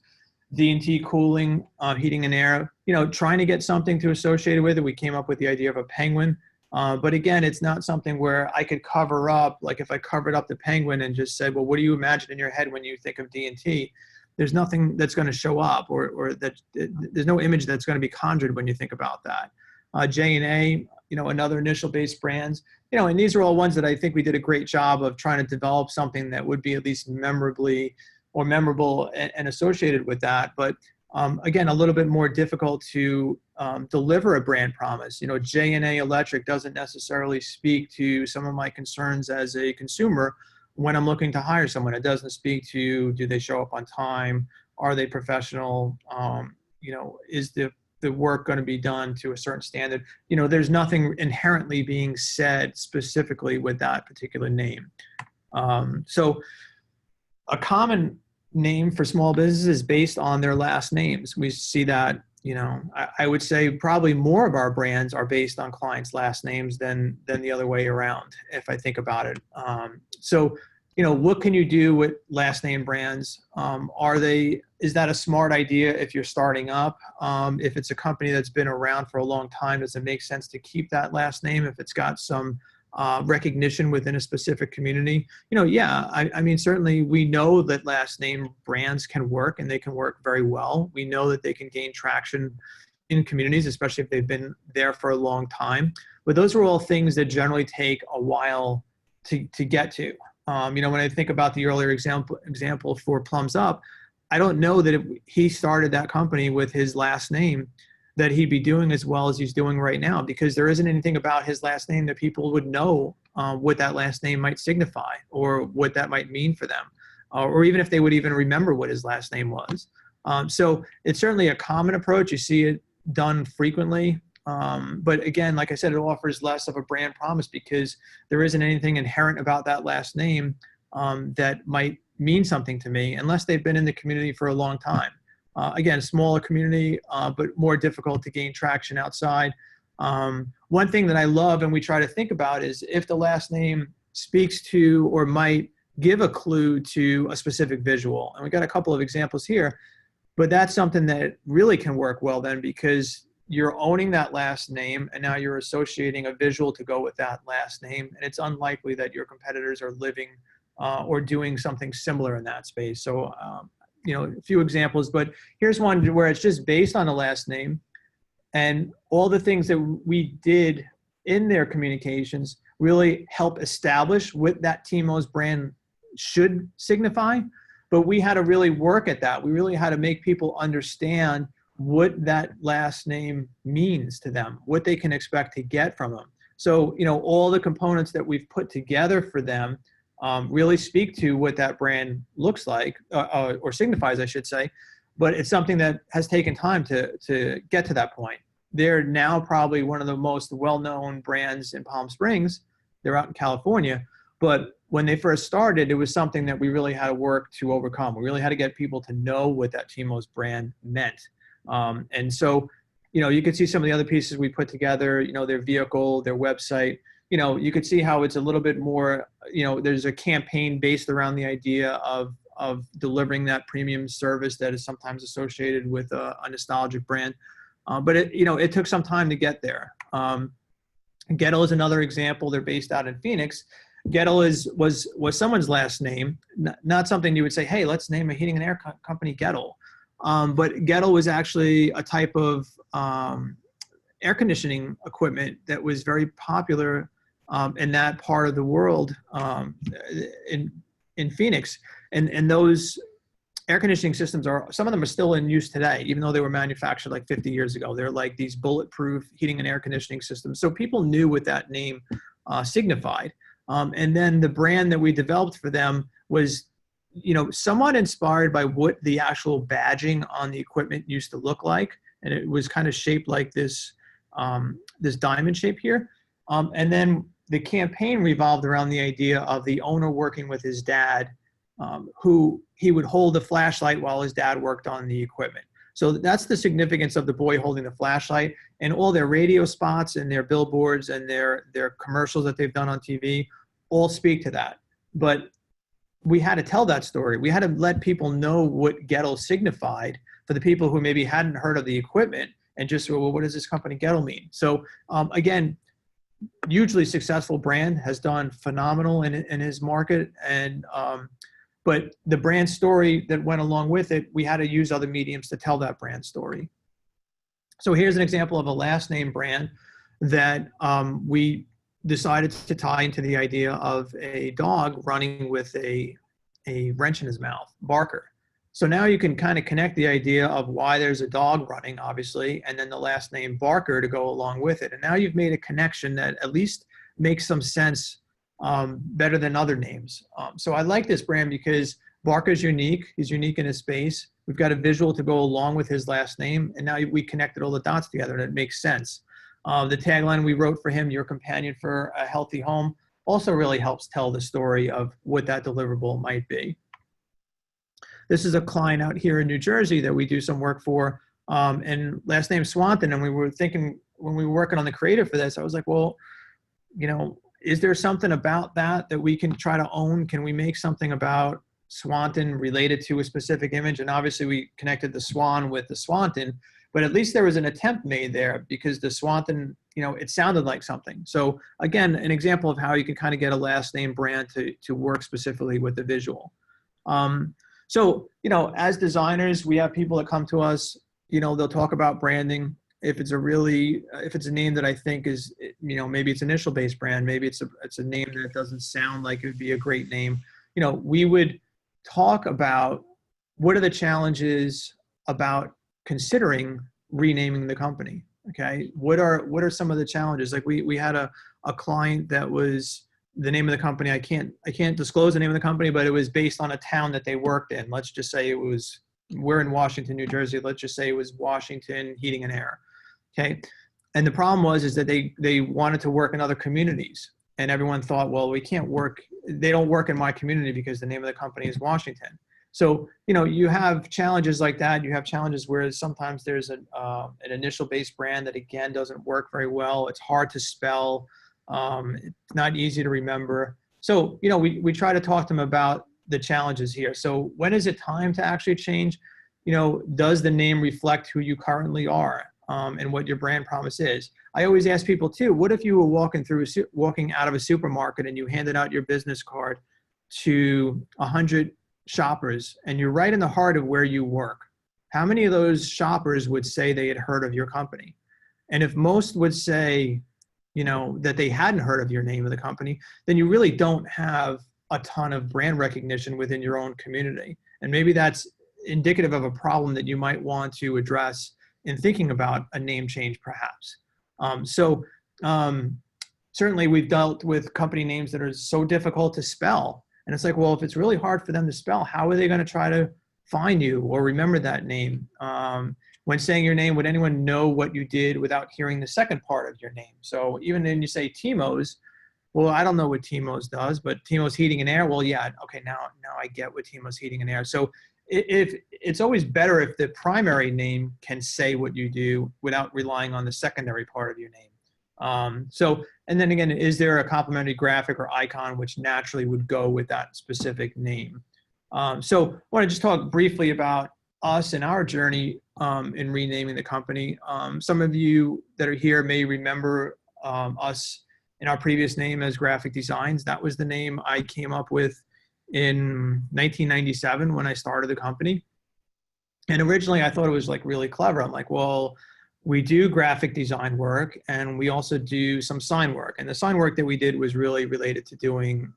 D&T cooling, heating and air, trying to get something to associate it with it. We came up with the idea of a penguin. But again, it's not something where I could cover up, like if I covered up the penguin and just said, well, what do you imagine in your head when you think of D&T? There's nothing that's going to show up, or that there's no image that's going to be conjured when you think about that. J&A, another initial-based brands, and these are all ones that I think we did a great job of trying to develop something that would be at least memorable and associated with that. But again, a little bit more difficult to deliver a brand promise. You know, J&A Electric doesn't necessarily speak to some of my concerns as a consumer when I'm looking to hire someone. It doesn't speak to, do they show up on time? Are they professional? You know, is the work going to be done to a certain standard? You know, there's nothing inherently being said specifically with that particular name. So a common name for small businesses is based on their last names. We see that, you know, I would say probably more of our brands are based on clients' last names than the other way around, if I think about it. So, you know, what can you do with last name brands? Is that a smart idea if you're starting up? If it's a company that's been around for a long time, does it make sense to keep that last name if it's got some recognition within a specific community? You know, yeah, I mean, certainly we know that last name brands can work, and they can work very well. We know that they can gain traction in communities, especially if they've been there for a long time. But those are all things that generally take a while to get to. You know, when I think about the earlier example for Plums Up, I don't know that if he started that company with his last name, that he'd be doing as well as he's doing right now, because there isn't anything about his last name that people would know what that last name might signify or what that might mean for them, or even if they would even remember what his last name was. So it's certainly a common approach. You see it done frequently. But again, like I said, it offers less of a brand promise because there isn't anything inherent about that last name that might mean something to me unless they've been in the community for a long time. Again, smaller community, but more difficult to gain traction outside. One thing that I love and we try to think about is if the last name speaks to or might give a clue to a specific visual. And we got a couple of examples here, but that's something that really can work well then, because you're owning that last name and now you're associating a visual to go with that last name. And it's unlikely that your competitors are living or doing something similar in that space. So, you know, a few examples, but here's one where it's just based on the last name, and all the things that we did in their communications really help establish what that TMO's brand should signify. But we had to really work at that. We really had to make people understand what that last name means to them, what they can expect to get from them. So, you know, all the components that we've put together for them really speak to what that brand looks like, or signifies, I should say. But it's something that has taken time to get to that point. They're now probably one of the most well-known brands in Palm Springs. They're out in California. But when they first started, it was something that we really had to work to overcome. We really had to get people to know what that TMO's brand meant. And so, you know, you could see some of the other pieces we put together, you know, their vehicle, their website. You know, you could see how it's a little bit more, you know, there's a campaign based around the idea of delivering that premium service that is sometimes associated with a nostalgic brand. But it, you know, it took some time to get there. Gettle is another example. They're based out in Phoenix. Gettle was someone's last name, not something you would say, hey, let's name a heating and air company Gettle. But Gettle was actually a type of air conditioning equipment that was very popular in that part of the world, in Phoenix. And those air conditioning systems some of them are still in use today, even though they were manufactured like 50 years ago. They're like these bulletproof heating and air conditioning systems. So people knew what that name signified. And then the brand that we developed for them was, you know, somewhat inspired by what the actual badging on the equipment used to look like. And it was kind of shaped like this, this diamond shape here. And then the campaign revolved around the idea of the owner working with his dad, who he would hold the flashlight while his dad worked on the equipment. So that's the significance of the boy holding the flashlight, and all their radio spots and their billboards and their commercials that they've done on TV all speak to that. But we had to tell that story. We had to let people know what Gettle signified for the people who maybe hadn't heard of the equipment and just, well, what does this company Gettle mean? So again, hugely successful brand, has done phenomenal in his market. And but the brand story that went along with it, we had to use other mediums to tell that brand story. So here's an example of a last name brand that we decided to tie into the idea of a dog running with a wrench in his mouth, Barker. So now you can kind of connect the idea of why there's a dog running, obviously, and then the last name Barker to go along with it. And now you've made a connection that at least makes some sense, better than other names. So I like this brand because Barker's unique. He's unique in his space. We've got a visual to go along with his last name. And now we connected all the dots together and it makes sense. The tagline we wrote for him, your companion for a healthy home, also really helps tell the story of what that deliverable might be. This is a client out here in New Jersey that we do some work for, and last name Swanton. And we were thinking when we were working on the creative for this, I was like, well, you know, is there something about that we can try to own? Can we make something about Swanton related to a specific image? And obviously we connected the swan with the Swanton, but at least there was an attempt made there because the Swanton, you know, it sounded like something. So again, an example of how you can kind of get a last name brand to work specifically with the visual. So, you know, as designers, we have people that come to us, you know, they'll talk about branding. If it's a name that I think is, you know, maybe it's initial based brand, maybe it's a name that doesn't sound like it would be a great name. You know, we would talk about what are the challenges about considering renaming the company. Okay. What are some of the challenges? Like we had a client that was, the name of the company, I can't disclose the name of the company, but it was based on a town that they worked in. Let's just say we're in Washington, New Jersey. Let's just say it was Washington Heating and Air. Okay. And the problem is that they wanted to work in other communities. And everyone thought, well, they don't work in my community because the name of the company is Washington. So, you know, you have challenges like that. You have challenges where sometimes there's an initial base brand that again doesn't work very well. It's hard to spell. It's not easy to remember. So, you know, we try to talk to them about the challenges here. So when is it time to actually change? You know, does the name reflect who you currently are, and what your brand promise is? I always ask people too, what if you were walking out of a supermarket and you handed out your business card to 100 shoppers and you're right in the heart of where you work? How many of those shoppers would say they had heard of your company? And if most would say, you know, that they hadn't heard of your name of the company, then you really don't have a ton of brand recognition within your own community. And maybe that's indicative of a problem that you might want to address in thinking about a name change perhaps. Certainly we've dealt with company names that are so difficult to spell. And it's like, well, if it's really hard for them to spell, how are they going to try to find you or remember that name? When saying your name, would anyone know what you did without hearing the second part of your name? So even when you say Timo's, well, I don't know what Timo's does, but Timo's Heating and Air, well, yeah, okay, now I get what Timo's Heating and Air. So if it's always better if the primary name can say what you do without relying on the secondary part of your name. And then again, is there a complementary graphic or icon which naturally would go with that specific name? So I want to just talk briefly about us and our journey in renaming the company. Some of you that are here may remember us in our previous name as Graphic Designs. That was the name I came up with in 1997 when I started the company. And originally I thought it was like really clever. I'm like, well, we do graphic design work and we also do some sign work. And the sign work that we did was really related to doing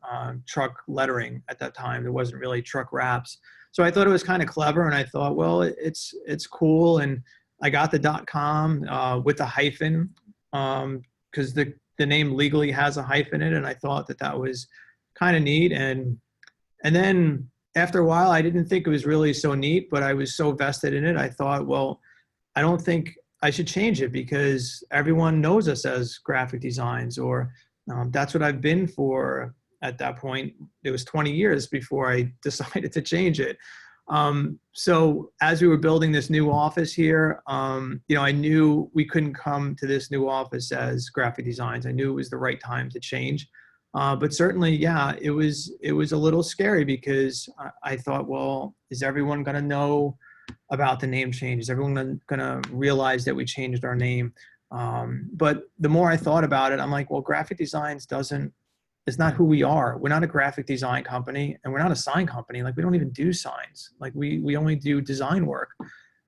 truck lettering at that time. There wasn't really truck wraps. So I thought it was kind of clever, and I thought, well, it's cool. And I got the .com with a hyphen because the name legally has a hyphen in it, and I thought that was kind of neat. And then after a while, I didn't think it was really so neat, but I was so vested in it. I thought, well, I don't think I should change it because everyone knows us as Graphic Designs, or that's what I've been for. At that point, it was 20 years before I decided to change it. So as we were building this new office here, you know, I knew we couldn't come to this new office as Graphic Designs. I knew it was the right time to change. But certainly, yeah, it was a little scary because I thought, well, is everyone going to know about the name change? Is everyone going to realize that we changed our name? But the more I thought about it, I'm like, well, Graphic Designs it's not who we are. We're not a graphic design company, and we're not a sign company. Like, we don't even do signs. Like, we only do design work.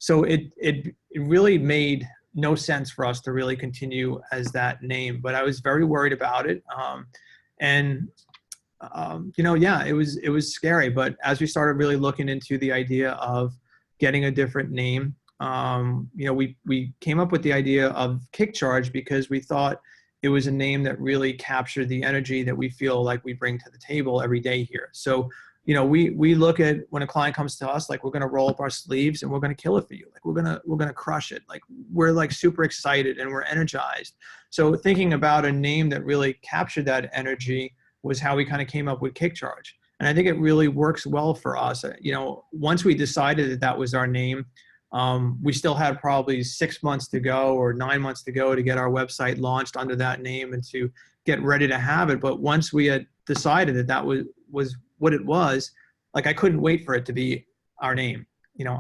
So it really made no sense for us to really continue as that name, but I was very worried about it. yeah, it was scary. But as we started really looking into the idea of getting a different name, we came up with the idea of KickCharge because we thought it was a name that really captured the energy that we feel like we bring to the table every day here. So, we look at when a client comes to us, like we're going to roll up our sleeves and we're going to kill it for you. Like we're going to crush it. Like we're like super excited and we're energized. So thinking about a name that really captured that energy was how we kind of came up with KickCharge. And I think it really works well for us. Once we decided that that was our name, we still had probably 6 months to go or 9 months to go to get our website launched under that name and to get ready to have it. But once we had decided that that was what it was, like I couldn't wait for it to be our name.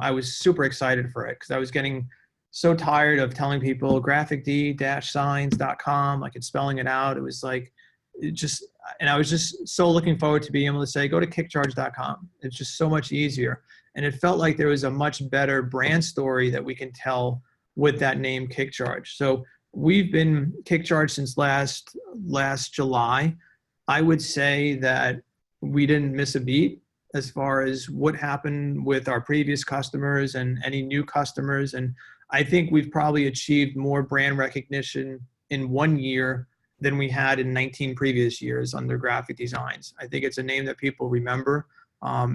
I was super excited for it because I was getting so tired of telling people graphicd-signs.com, like it's spelling it out. It was like, and I was just so looking forward to being able to say, go to kickcharge.com. It's just so much easier. And it felt like there was a much better brand story that we can tell with that name KickCharge. So we've been KickCharge since last July. I would say that we didn't miss a beat as far as what happened with our previous customers and any new customers. And I think we've probably achieved more brand recognition in 1 year than we had in 19 previous years under Graphic Designs. I think it's a name that people remember. I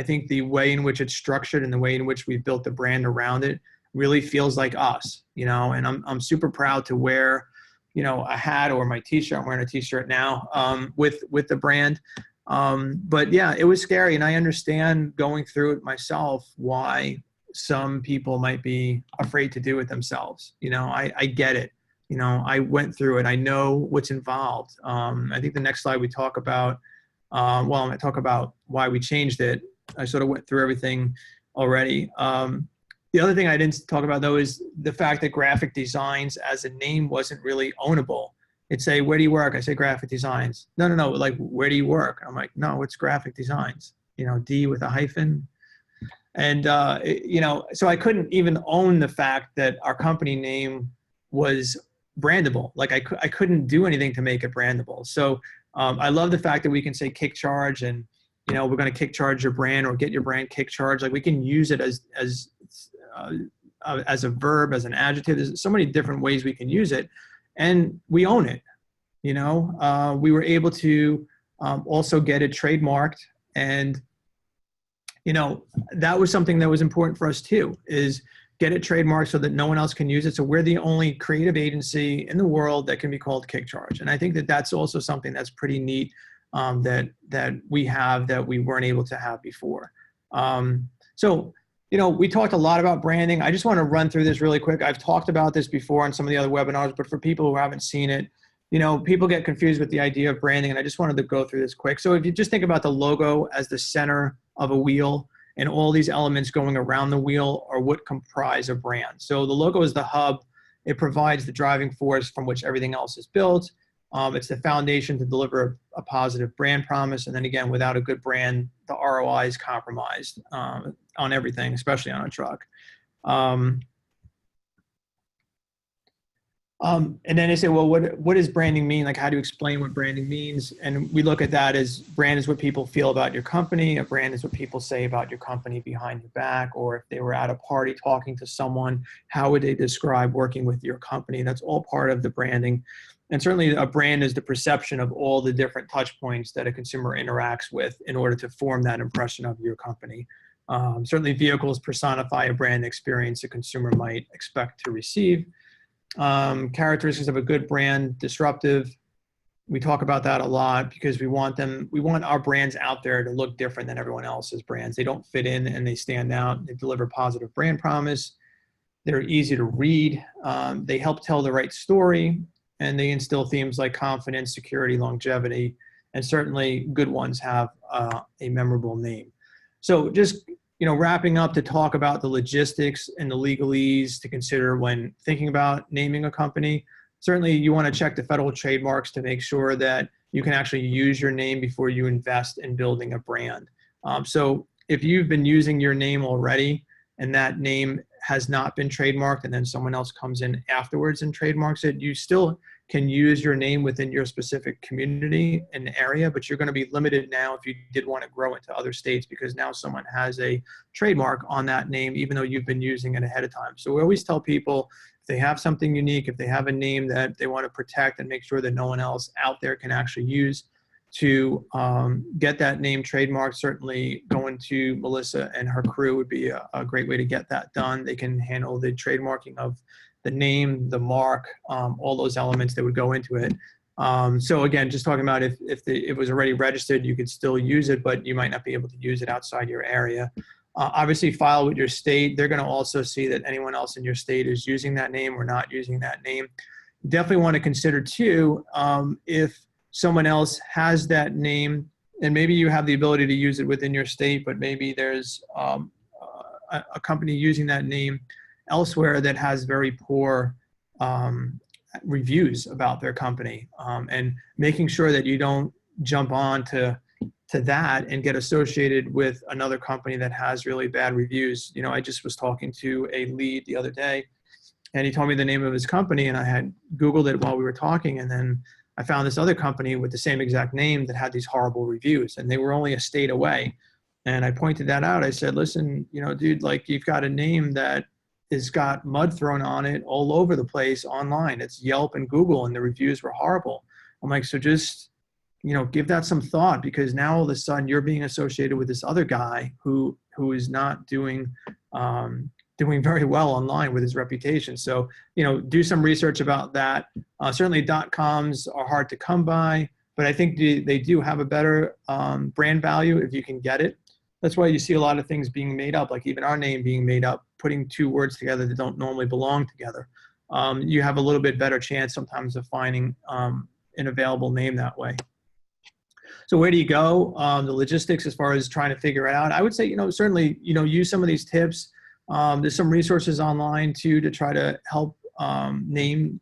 think the way in which it's structured and the way in which we built the brand around it really feels like us, and I'm super proud to wear, a hat or my t-shirt. I'm wearing a t-shirt now with the brand. But yeah, it was scary. And I understand going through it myself, why some people might be afraid to do it themselves. I get it. I went through it. I know what's involved. I think the next slide we talk about, I'm going to talk about why we changed it. I sort of went through everything already. The other thing I didn't talk about, though, is the fact that Graphic Designs as a name wasn't really ownable. It'd say, where do you work? I say Graphic Designs. No, like, where do you work? I'm like, no, it's Graphic Designs, D with a hyphen. And, so I couldn't even own the fact that our company name was brandable. Like I couldn't do anything to make it brandable. So I love the fact that we can say KickCharge and, we're going to KickCharge your brand or get your brand KickCharge. Like we can use it as a verb, as an adjective. There's so many different ways we can use it, and we own it. We were able to also get it trademarked, and that was something that was important for us too, is get it trademarked so that no one else can use it. So we're the only creative agency in the world that can be called KickCharge. And I think that that's also something that's pretty neat that we have that we weren't able to have before. So, we talked a lot about branding. I just want to run through this really quick. I've talked about this before on some of the other webinars, but for people who haven't seen it, people get confused with the idea of branding, and I just wanted to go through this quick. So if you just think about the logo as the center of a wheel, and all these elements going around the wheel are what comprise a brand. So the logo is the hub. It provides the driving force from which everything else is built. It's the foundation to deliver a positive brand promise. And then again, without a good brand, the ROI is compromised on everything, especially on a truck. And then they say, well, what does branding mean? Like, how do you explain what branding means? And we look at that as brand is what people feel about your company. A brand is what people say about your company behind your back, or if they were at a party talking to someone, how would they describe working with your company? That's all part of the branding. And certainly a brand is the perception of all the different touch points that a consumer interacts with in order to form that impression of your company. Certainly vehicles personify a brand experience a consumer might expect to receive. Characteristics of a good brand, disruptive. We talk about that a lot because we want our brands out there to look different than everyone else's brands. They don't fit in and they stand out. They deliver positive brand promise. They're easy to read. They help tell the right story, and they instill themes like confidence, security, longevity, and certainly good ones have a memorable name. So just wrapping up to talk about the logistics and the legalese to consider when thinking about naming a company. Certainly you want to check the federal trademarks to make sure that you can actually use your name before you invest in building a brand. So if you've been using your name already and that name has not been trademarked and then someone else comes in afterwards and trademarks it, you still can use your name within your specific community and area, but you're going to be limited now if you did want to grow into other states, because now someone has a trademark on that name, even though you've been using it ahead of time. So we always tell people, if they have something unique, if they have a name that they want to protect and make sure that no one else out there can actually use, to get that name trademarked, certainly going to Melissa and her crew would be a great way to get that done. They can handle the trademarking of the name, the mark, all those elements that would go into it. So again, just talking about if it was already registered, you could still use it, but you might not be able to use it outside your area. Obviously, file with your state. They're going to also see that anyone else in your state is using that name or not using that name. Definitely want to consider too, if someone else has that name, and maybe you have the ability to use it within your state, but maybe there's a company using that name elsewhere that has very poor reviews about their company, and making sure that you don't jump on to that and get associated with another company that has really bad reviews. You know, I just was talking to a lead the other day, and he told me the name of his company, and I had Googled it while we were talking, and then I found this other company with the same exact name that had these horrible reviews, and they were only a state away. And I pointed that out. I said, listen, you know, dude, like, you've got a name that has got mud thrown on it all over the place online. It's Yelp and Google, and the reviews were horrible. I'm like, so just, you know, give that some thought, because now all of a sudden you're being associated with this other guy who is not doing very well online with his reputation. So, you know, do some research about that. Certainly .coms are hard to come by, but I think they do have a better brand value if you can get it. That's why you see a lot of things being made up, like even our name being made up, putting two words together that don't normally belong together. You have a little bit better chance sometimes of finding an available name that way. So where do you go? The logistics as far as trying to figure it out. I would say, you know, certainly, you know, use some of these tips. There's some resources online too to try to help name.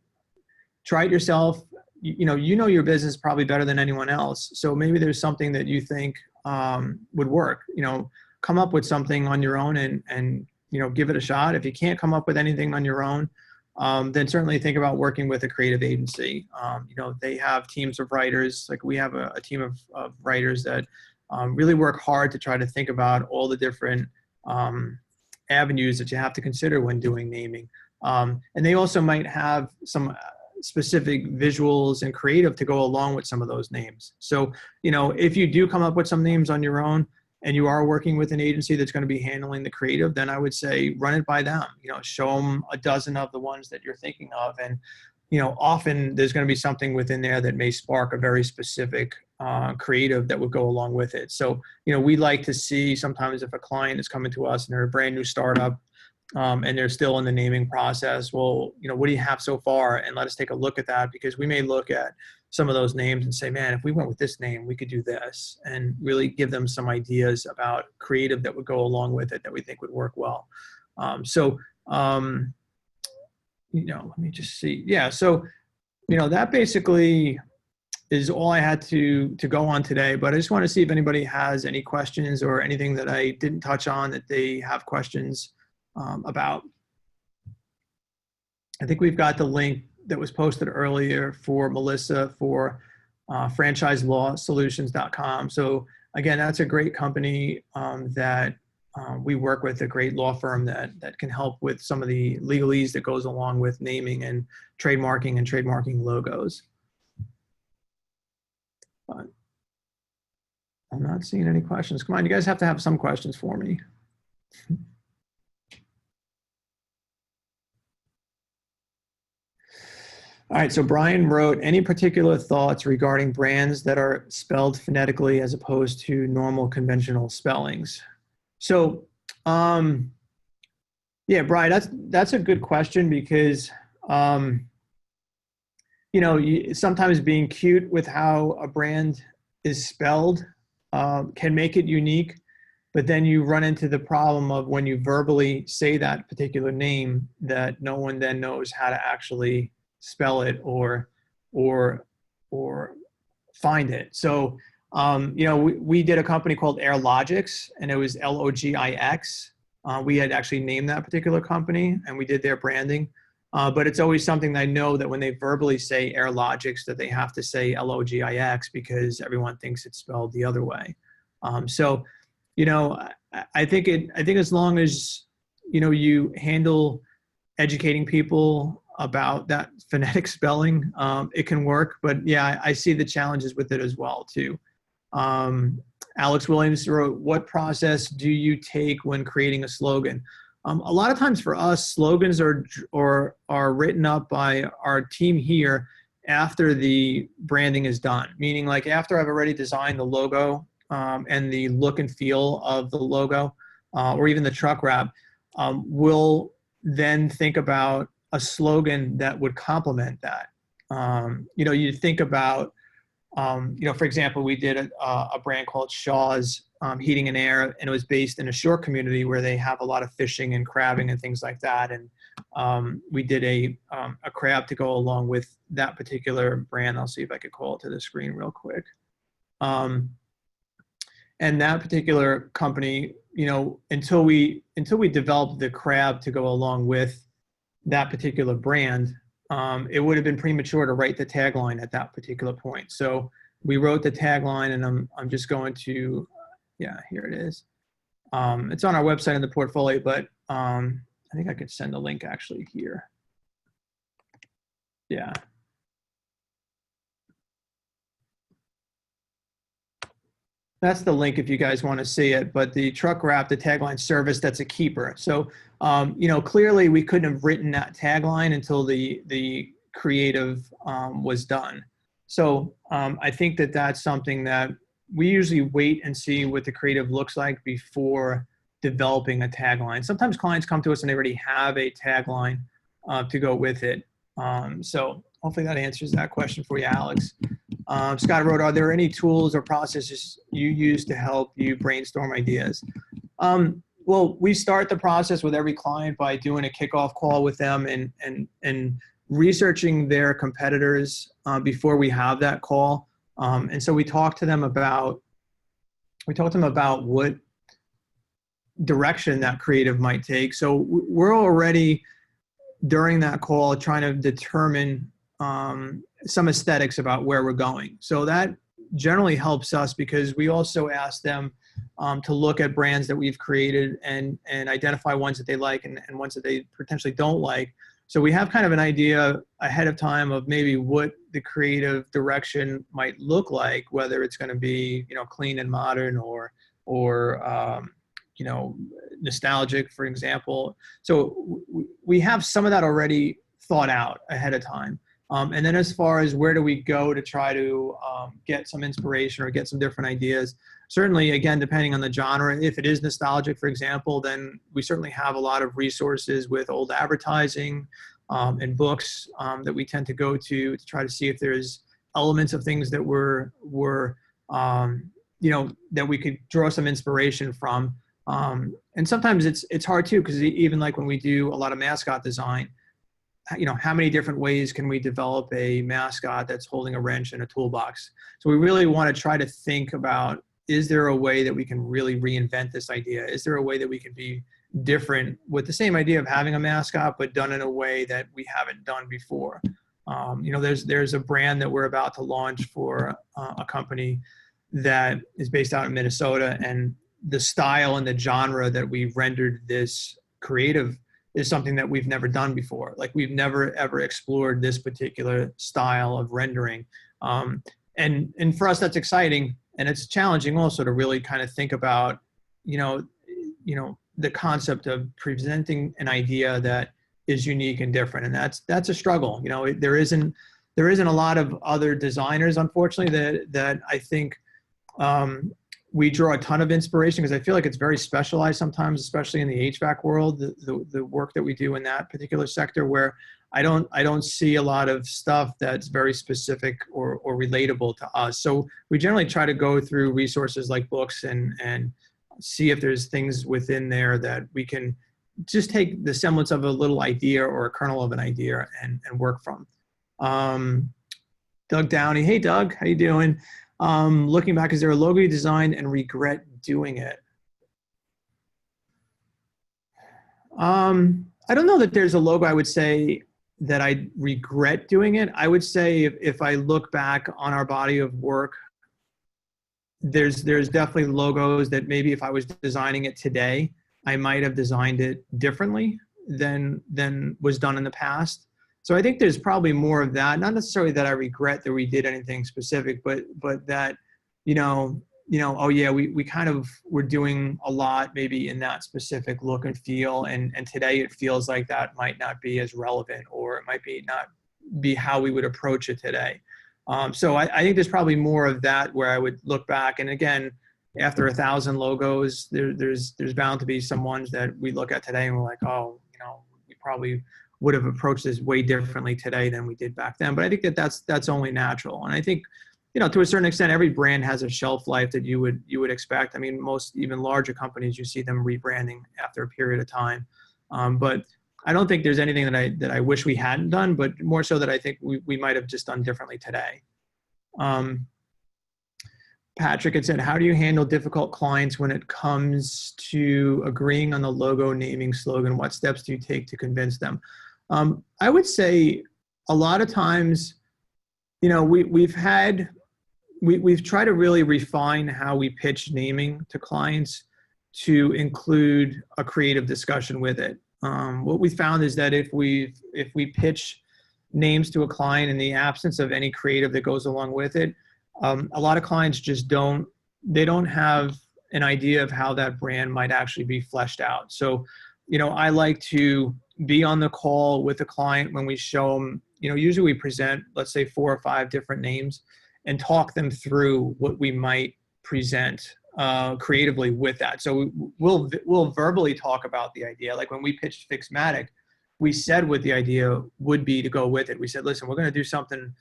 Try it yourself. You know your business probably better than anyone else. So maybe there's something that you think would work. You know, come up with something on your own and you know, give it a shot. If you can't come up with anything on your own, then certainly think about working with a creative agency. You know, they have teams of writers. Like we have a team of writers that really work hard to try to think about all the different avenues that you have to consider when doing naming. And they also might have some specific visuals and creative to go along with some of those names. So, you know, if you do come up with some names on your own and you are working with an agency that's going to be handling the creative, then I would say run it by them. You know, show them a dozen of the ones that you're thinking of. And, you know, often there's going to be something within there that may spark a very specific creative that would go along with it. So, you know, we like to see sometimes if a client is coming to us and they're a brand new startup, and they're still in the naming process, well, you know, what do you have so far? And let us take a look at that, because we may look at some of those names and say, man, if we went with this name, we could do this, and really give them some ideas about creative that would go along with it that we think would work well. You know, let me just see. Yeah. So, you know, that basically is all I had to go on today, but I just want to see if anybody has any questions or anything that I didn't touch on that they have questions about. I think we've got the link that was posted earlier for Melissa for franchiselawsolutions.com. So again, that's a great company that we work with, a great law firm that can help with some of the legalese that goes along with naming and trademarking logos. But I'm not seeing any questions. Come on, you guys have to have some questions for me. All right, so Brian wrote, any particular thoughts regarding brands that are spelled phonetically as opposed to normal conventional spellings? So, yeah, Brian, that's a good question, because, you know, sometimes being cute with how a brand is spelled can make it unique, but then you run into the problem of when you verbally say that particular name that no one then knows how to actually spell it or find it. So, you know, we did a company called AirLogix, and it was Logix. We had actually named that particular company and we did their branding. But it's always something that I know that when they verbally say Airlogix, that they have to say Logix because everyone thinks it's spelled the other way. So, you know, I think as long as, you know, you handle educating people about that phonetic spelling, it can work. But yeah, I see the challenges with it as well too. Alex Williams wrote, what process do you take when creating a slogan? A lot of times for us, slogans are written up by our team here after the branding is done, meaning like after I've already designed the logo and the look and feel of the logo or even the truck wrap, we'll then think about a slogan that would complement that. You know, you think about, you know, for example, we did a brand called Shaw's Heating and Air, and it was based in a shore community where they have a lot of fishing and crabbing and things like that. And we did a crab to go along with that particular brand. I'll see if I could call it to the screen real quick. And that particular company, you know, until we developed the crab to go along with that particular brand, it would have been premature to write the tagline at that particular point. So we wrote the tagline, and I'm just going to, yeah, here it is. It's on our website in the portfolio, but I think I could send a link actually here. Yeah. That's the link if you guys want to see it. But the truck wrap, the tagline service, that's a keeper. So, you know, clearly we couldn't have written that tagline until the creative was done. So I think that that's something that we usually wait and see what the creative looks like before developing a tagline. Sometimes clients come to us and they already have a tagline to go with it. So hopefully that answers that question for you, Alex. Scott wrote, are there any tools or processes you use to help you brainstorm ideas? Well, we start the process with every client by doing a kickoff call with them and researching their competitors before we have that call. And so we talk to them about what direction that creative might take. So we're already during that call trying to determine some aesthetics about where we're going. So that generally helps us because we also ask them to look at brands that we've created and identify ones that they like and ones that they potentially don't like. So we have kind of an idea ahead of time of maybe what the creative direction might look like, whether it's going to be, you know, clean and modern or you know, nostalgic, for example. So we have some of that already thought out ahead of time. And then as far as where do we go to try to get some inspiration or get some different ideas, certainly, again, depending on the genre, if it is nostalgic, for example, then we certainly have a lot of resources with old advertising and books that we tend to go to try to see if there's elements of things that were you know, that we could draw some inspiration from. And sometimes it's hard too, because even like when we do a lot of mascot design, you know, how many different ways can we develop a mascot that's holding a wrench in a toolbox? So we really want to try to think about, is there a way that we can really reinvent this idea? Is there a way that we can be different with the same idea of having a mascot, but done in a way that we haven't done before? You know, there's a brand that we're about to launch for a company that is based out in Minnesota, and the style and the genre that we rendered this creative is something that we've never done before. Like we've never ever explored this particular style of rendering. And for us, that's exciting. And it's challenging also to really kind of think about, you know, the concept of presenting an idea that is unique and different. And that's a struggle. You know, there isn't a lot of other designers, unfortunately, that I think we draw a ton of inspiration, because I feel like it's very specialized sometimes, especially in the HVAC world, the work that we do in that particular sector, where I don't see a lot of stuff that's very specific or relatable to us. So we generally try to go through resources like books and see if there's things within there that we can just take the semblance of a little idea or a kernel of an idea and work from. Doug Downey, hey Doug, how you doing? Looking back, is there a logo you designed and regret doing it? I don't know that there's a logo I would say that I regret doing it. I would say if I look back on our body of work, there's definitely logos that maybe if I was designing it today, I might have designed it differently than was done in the past. So I think there's probably more of that. Not necessarily that I regret that we did anything specific, but that, oh yeah, we kind of were doing a lot maybe in that specific look and feel, and today it feels like that might not be as relevant, or it might be not be how we would approach it today. So I think there's probably more of that where I would look back. And again, after 1,000 logos, there's bound to be some ones that we look at today and we're like, oh, we probably would have approached this way differently today than we did back then. But I think that's only natural. And I think, to a certain extent, every brand has a shelf life that you would expect. I mean, most even larger companies, you see them rebranding after a period of time. But I don't think there's anything that I wish we hadn't done, but more so that I think we might have just done differently today. Patrick had said, how do you handle difficult clients when it comes to agreeing on the logo, naming, slogan? What steps do you take to convince them? I would say a lot of times, we've tried to really refine how we pitch naming to clients to include a creative discussion with it. What we found is that if we pitch names to a client in the absence of any creative that goes along with it, a lot of clients just don't have an idea of how that brand might actually be fleshed out. So, I like to be on the call with a client when we show them, usually we present, let's say 4 or 5 different names and talk them through what we might present creatively with that. So we'll verbally talk about the idea. Like when we pitched Fixmatic, we said what the idea would be to go with it. We said, listen, we're going to do something,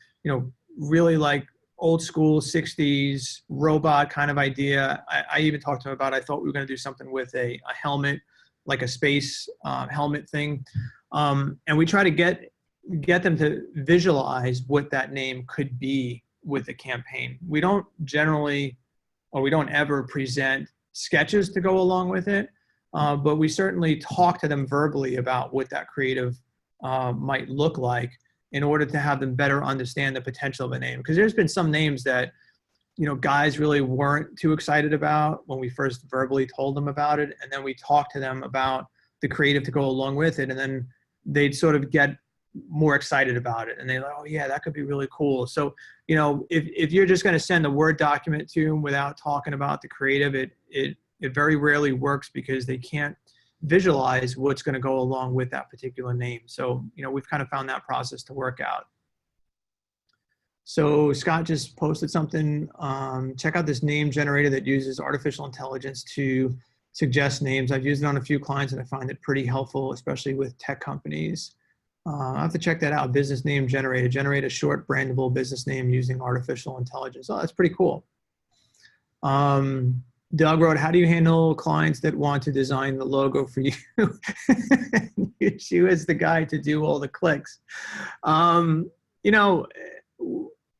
really like old school 60s robot kind of idea. I even talked to him about, I thought we were going to do something with a helmet, like a space helmet thing. And we try to get them to visualize what that name could be with the campaign. We don't ever present sketches to go along with it, but we certainly talk to them verbally about what that creative might look like in order to have them better understand the potential of a name. Because there's been some names that, guys really weren't too excited about when we first verbally told them about it. And then we talked to them about the creative to go along with it. And then they'd sort of get more excited about it. And they're like, oh yeah, that could be really cool. So, if you're just going to send a Word document to them without talking about the creative, it very rarely works because they can't visualize what's going to go along with that particular name. So, we've kind of found that process to work out. So Scott just posted something. Check out this name generator that uses artificial intelligence to suggest names. I've used it on a few clients and I find it pretty helpful, especially with tech companies. I'll have to check that out. Business name generator. Generate a short brandable business name using artificial intelligence. Oh, that's pretty cool. Doug wrote, how do you handle clients that want to design the logo for you? Use you as the guy to do all the clicks.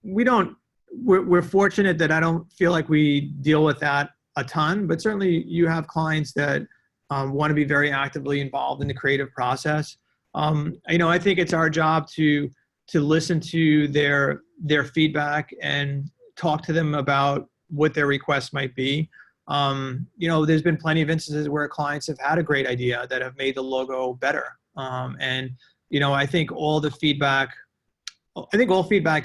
We're fortunate that I don't feel like we deal with that a ton, but certainly you have clients that want to be very actively involved in the creative process. I think it's our job to listen to their feedback and talk to them about what their requests might be. There's been plenty of instances where clients have had a great idea that have made the logo better. I think all feedback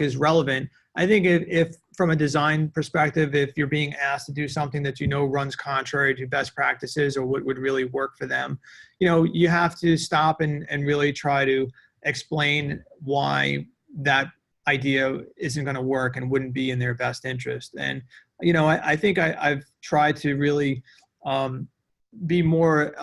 is relevant. I think if from a design perspective, if you're being asked to do something that runs contrary to best practices or what would really work for them, you have to stop and really try to explain why that idea isn't going to work and wouldn't be in their best interest. And I think I've tried to really be more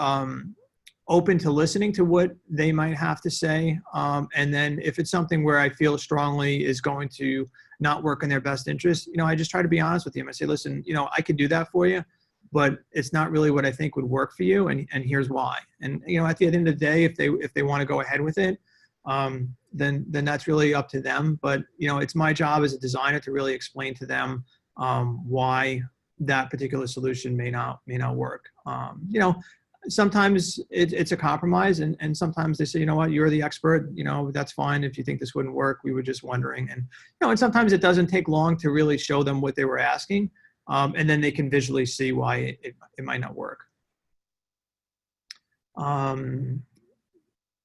open to listening to what they might have to say. And then if it's something where I feel strongly is going to not work in their best interest, I just try to be honest with them. I say, listen, I could do that for you, but it's not really what I think would work for you. And here's why. And, at the end of the day, if they want to go ahead with it, then that's really up to them. But, it's my job as a designer to really explain to them why that particular solution may not work. sometimes it's a compromise, and sometimes they say, you know what, you're the expert, you know, that's fine. If you think this wouldn't work, we were just wondering. And, you know, and sometimes it doesn't take long to really show them what they were asking. And then they can visually see why it might not work.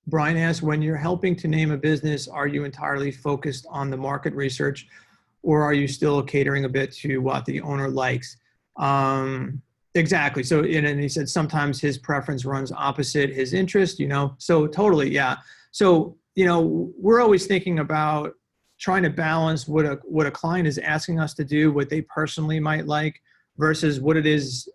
Brian asks, when you're helping to name a business, are you entirely focused on the market research, or are you still catering a bit to what the owner likes? Exactly. So, and he said sometimes his preference runs opposite his interest, you know, so totally. Yeah. So, you know, we're always thinking about trying to balance what a client is asking us to do, what they personally might like, versus what it is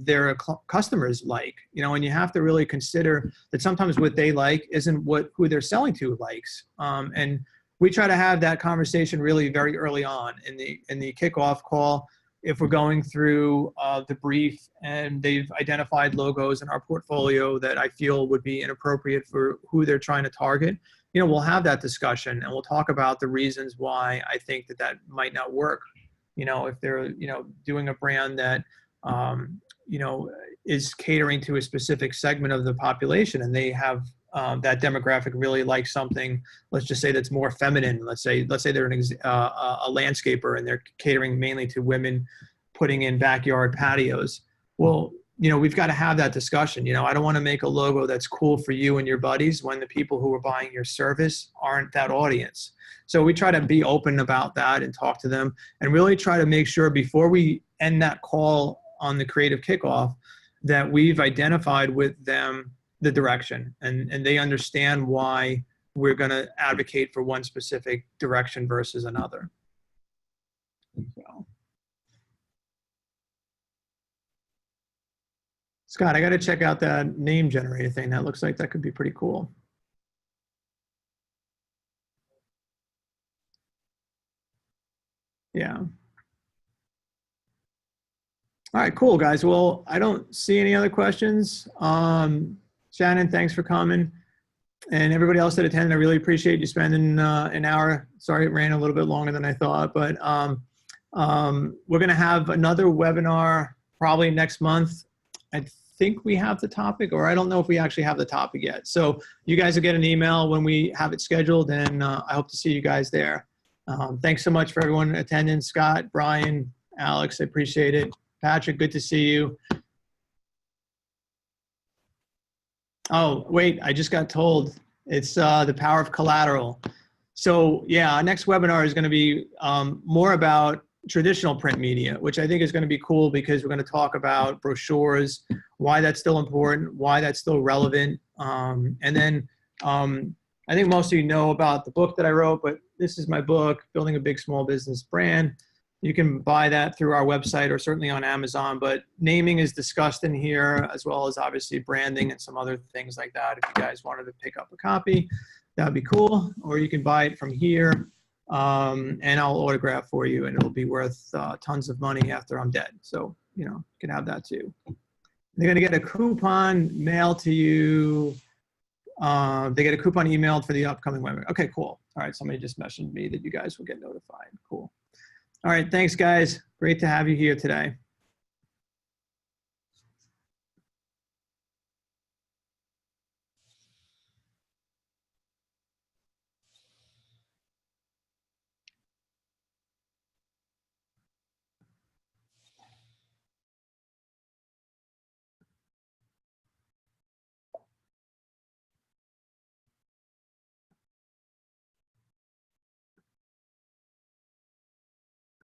their customers like, you know, and you have to really consider that sometimes what they like isn't what who they're selling to likes. And we try to have that conversation really very early on in the kickoff call. If we're going through the brief and they've identified logos in our portfolio that I feel would be inappropriate for who they're trying to target, you know, we'll have that discussion and we'll talk about the reasons why I think that might not work. You know, if they're, you know, doing a brand that, you know, is catering to a specific segment of the population and they have that demographic really likes something, let's just say that's more feminine. Let's say they're a landscaper and they're catering mainly to women putting in backyard patios. Well, you know, we've got to have that discussion. You know, I don't want to make a logo that's cool for you and your buddies when the people who are buying your service aren't that audience. So we try to be open about that and talk to them and really try to make sure before we end that call on the creative kickoff that we've identified with them the direction and they understand why we're going to advocate for one specific direction versus another. So. Scott, I got to check out that name generator thing. That looks like that could be pretty cool. Yeah. All right, cool, guys. Well, I don't see any other questions. Shannon, thanks for coming. And everybody else that attended, I really appreciate you spending an hour. Sorry, it ran a little bit longer than I thought, but we're going to have another webinar probably next month. I think we have the topic, or I don't know if we actually have the topic yet. So you guys will get an email when we have it scheduled, and I hope to see you guys there. Thanks so much for everyone attending. Scott, Brian, Alex, I appreciate it. Patrick, good to see you. Oh, wait, I just got told it's the power of collateral. So yeah, our next webinar is going to be more about traditional print media, which I think is going to be cool because we're going to talk about brochures, why that's still important, why that's still relevant. And then I think most of you know about the book that I wrote, but this is my book, Building a Big Small Business Brand. You can buy that through our website or certainly on Amazon, but naming is discussed in here as well as obviously branding and some other things like that. If you guys wanted to pick up a copy, that'd be cool. Or you can buy it from here and I'll autograph for you and it'll be worth tons of money after I'm dead. So, you know, you can have that too. They're gonna get a coupon mailed to you. They get a coupon emailed for the upcoming webinar. Okay, cool. All right, somebody just messaged me that you guys will get notified. Cool. All right, thanks guys. Great to have you here today.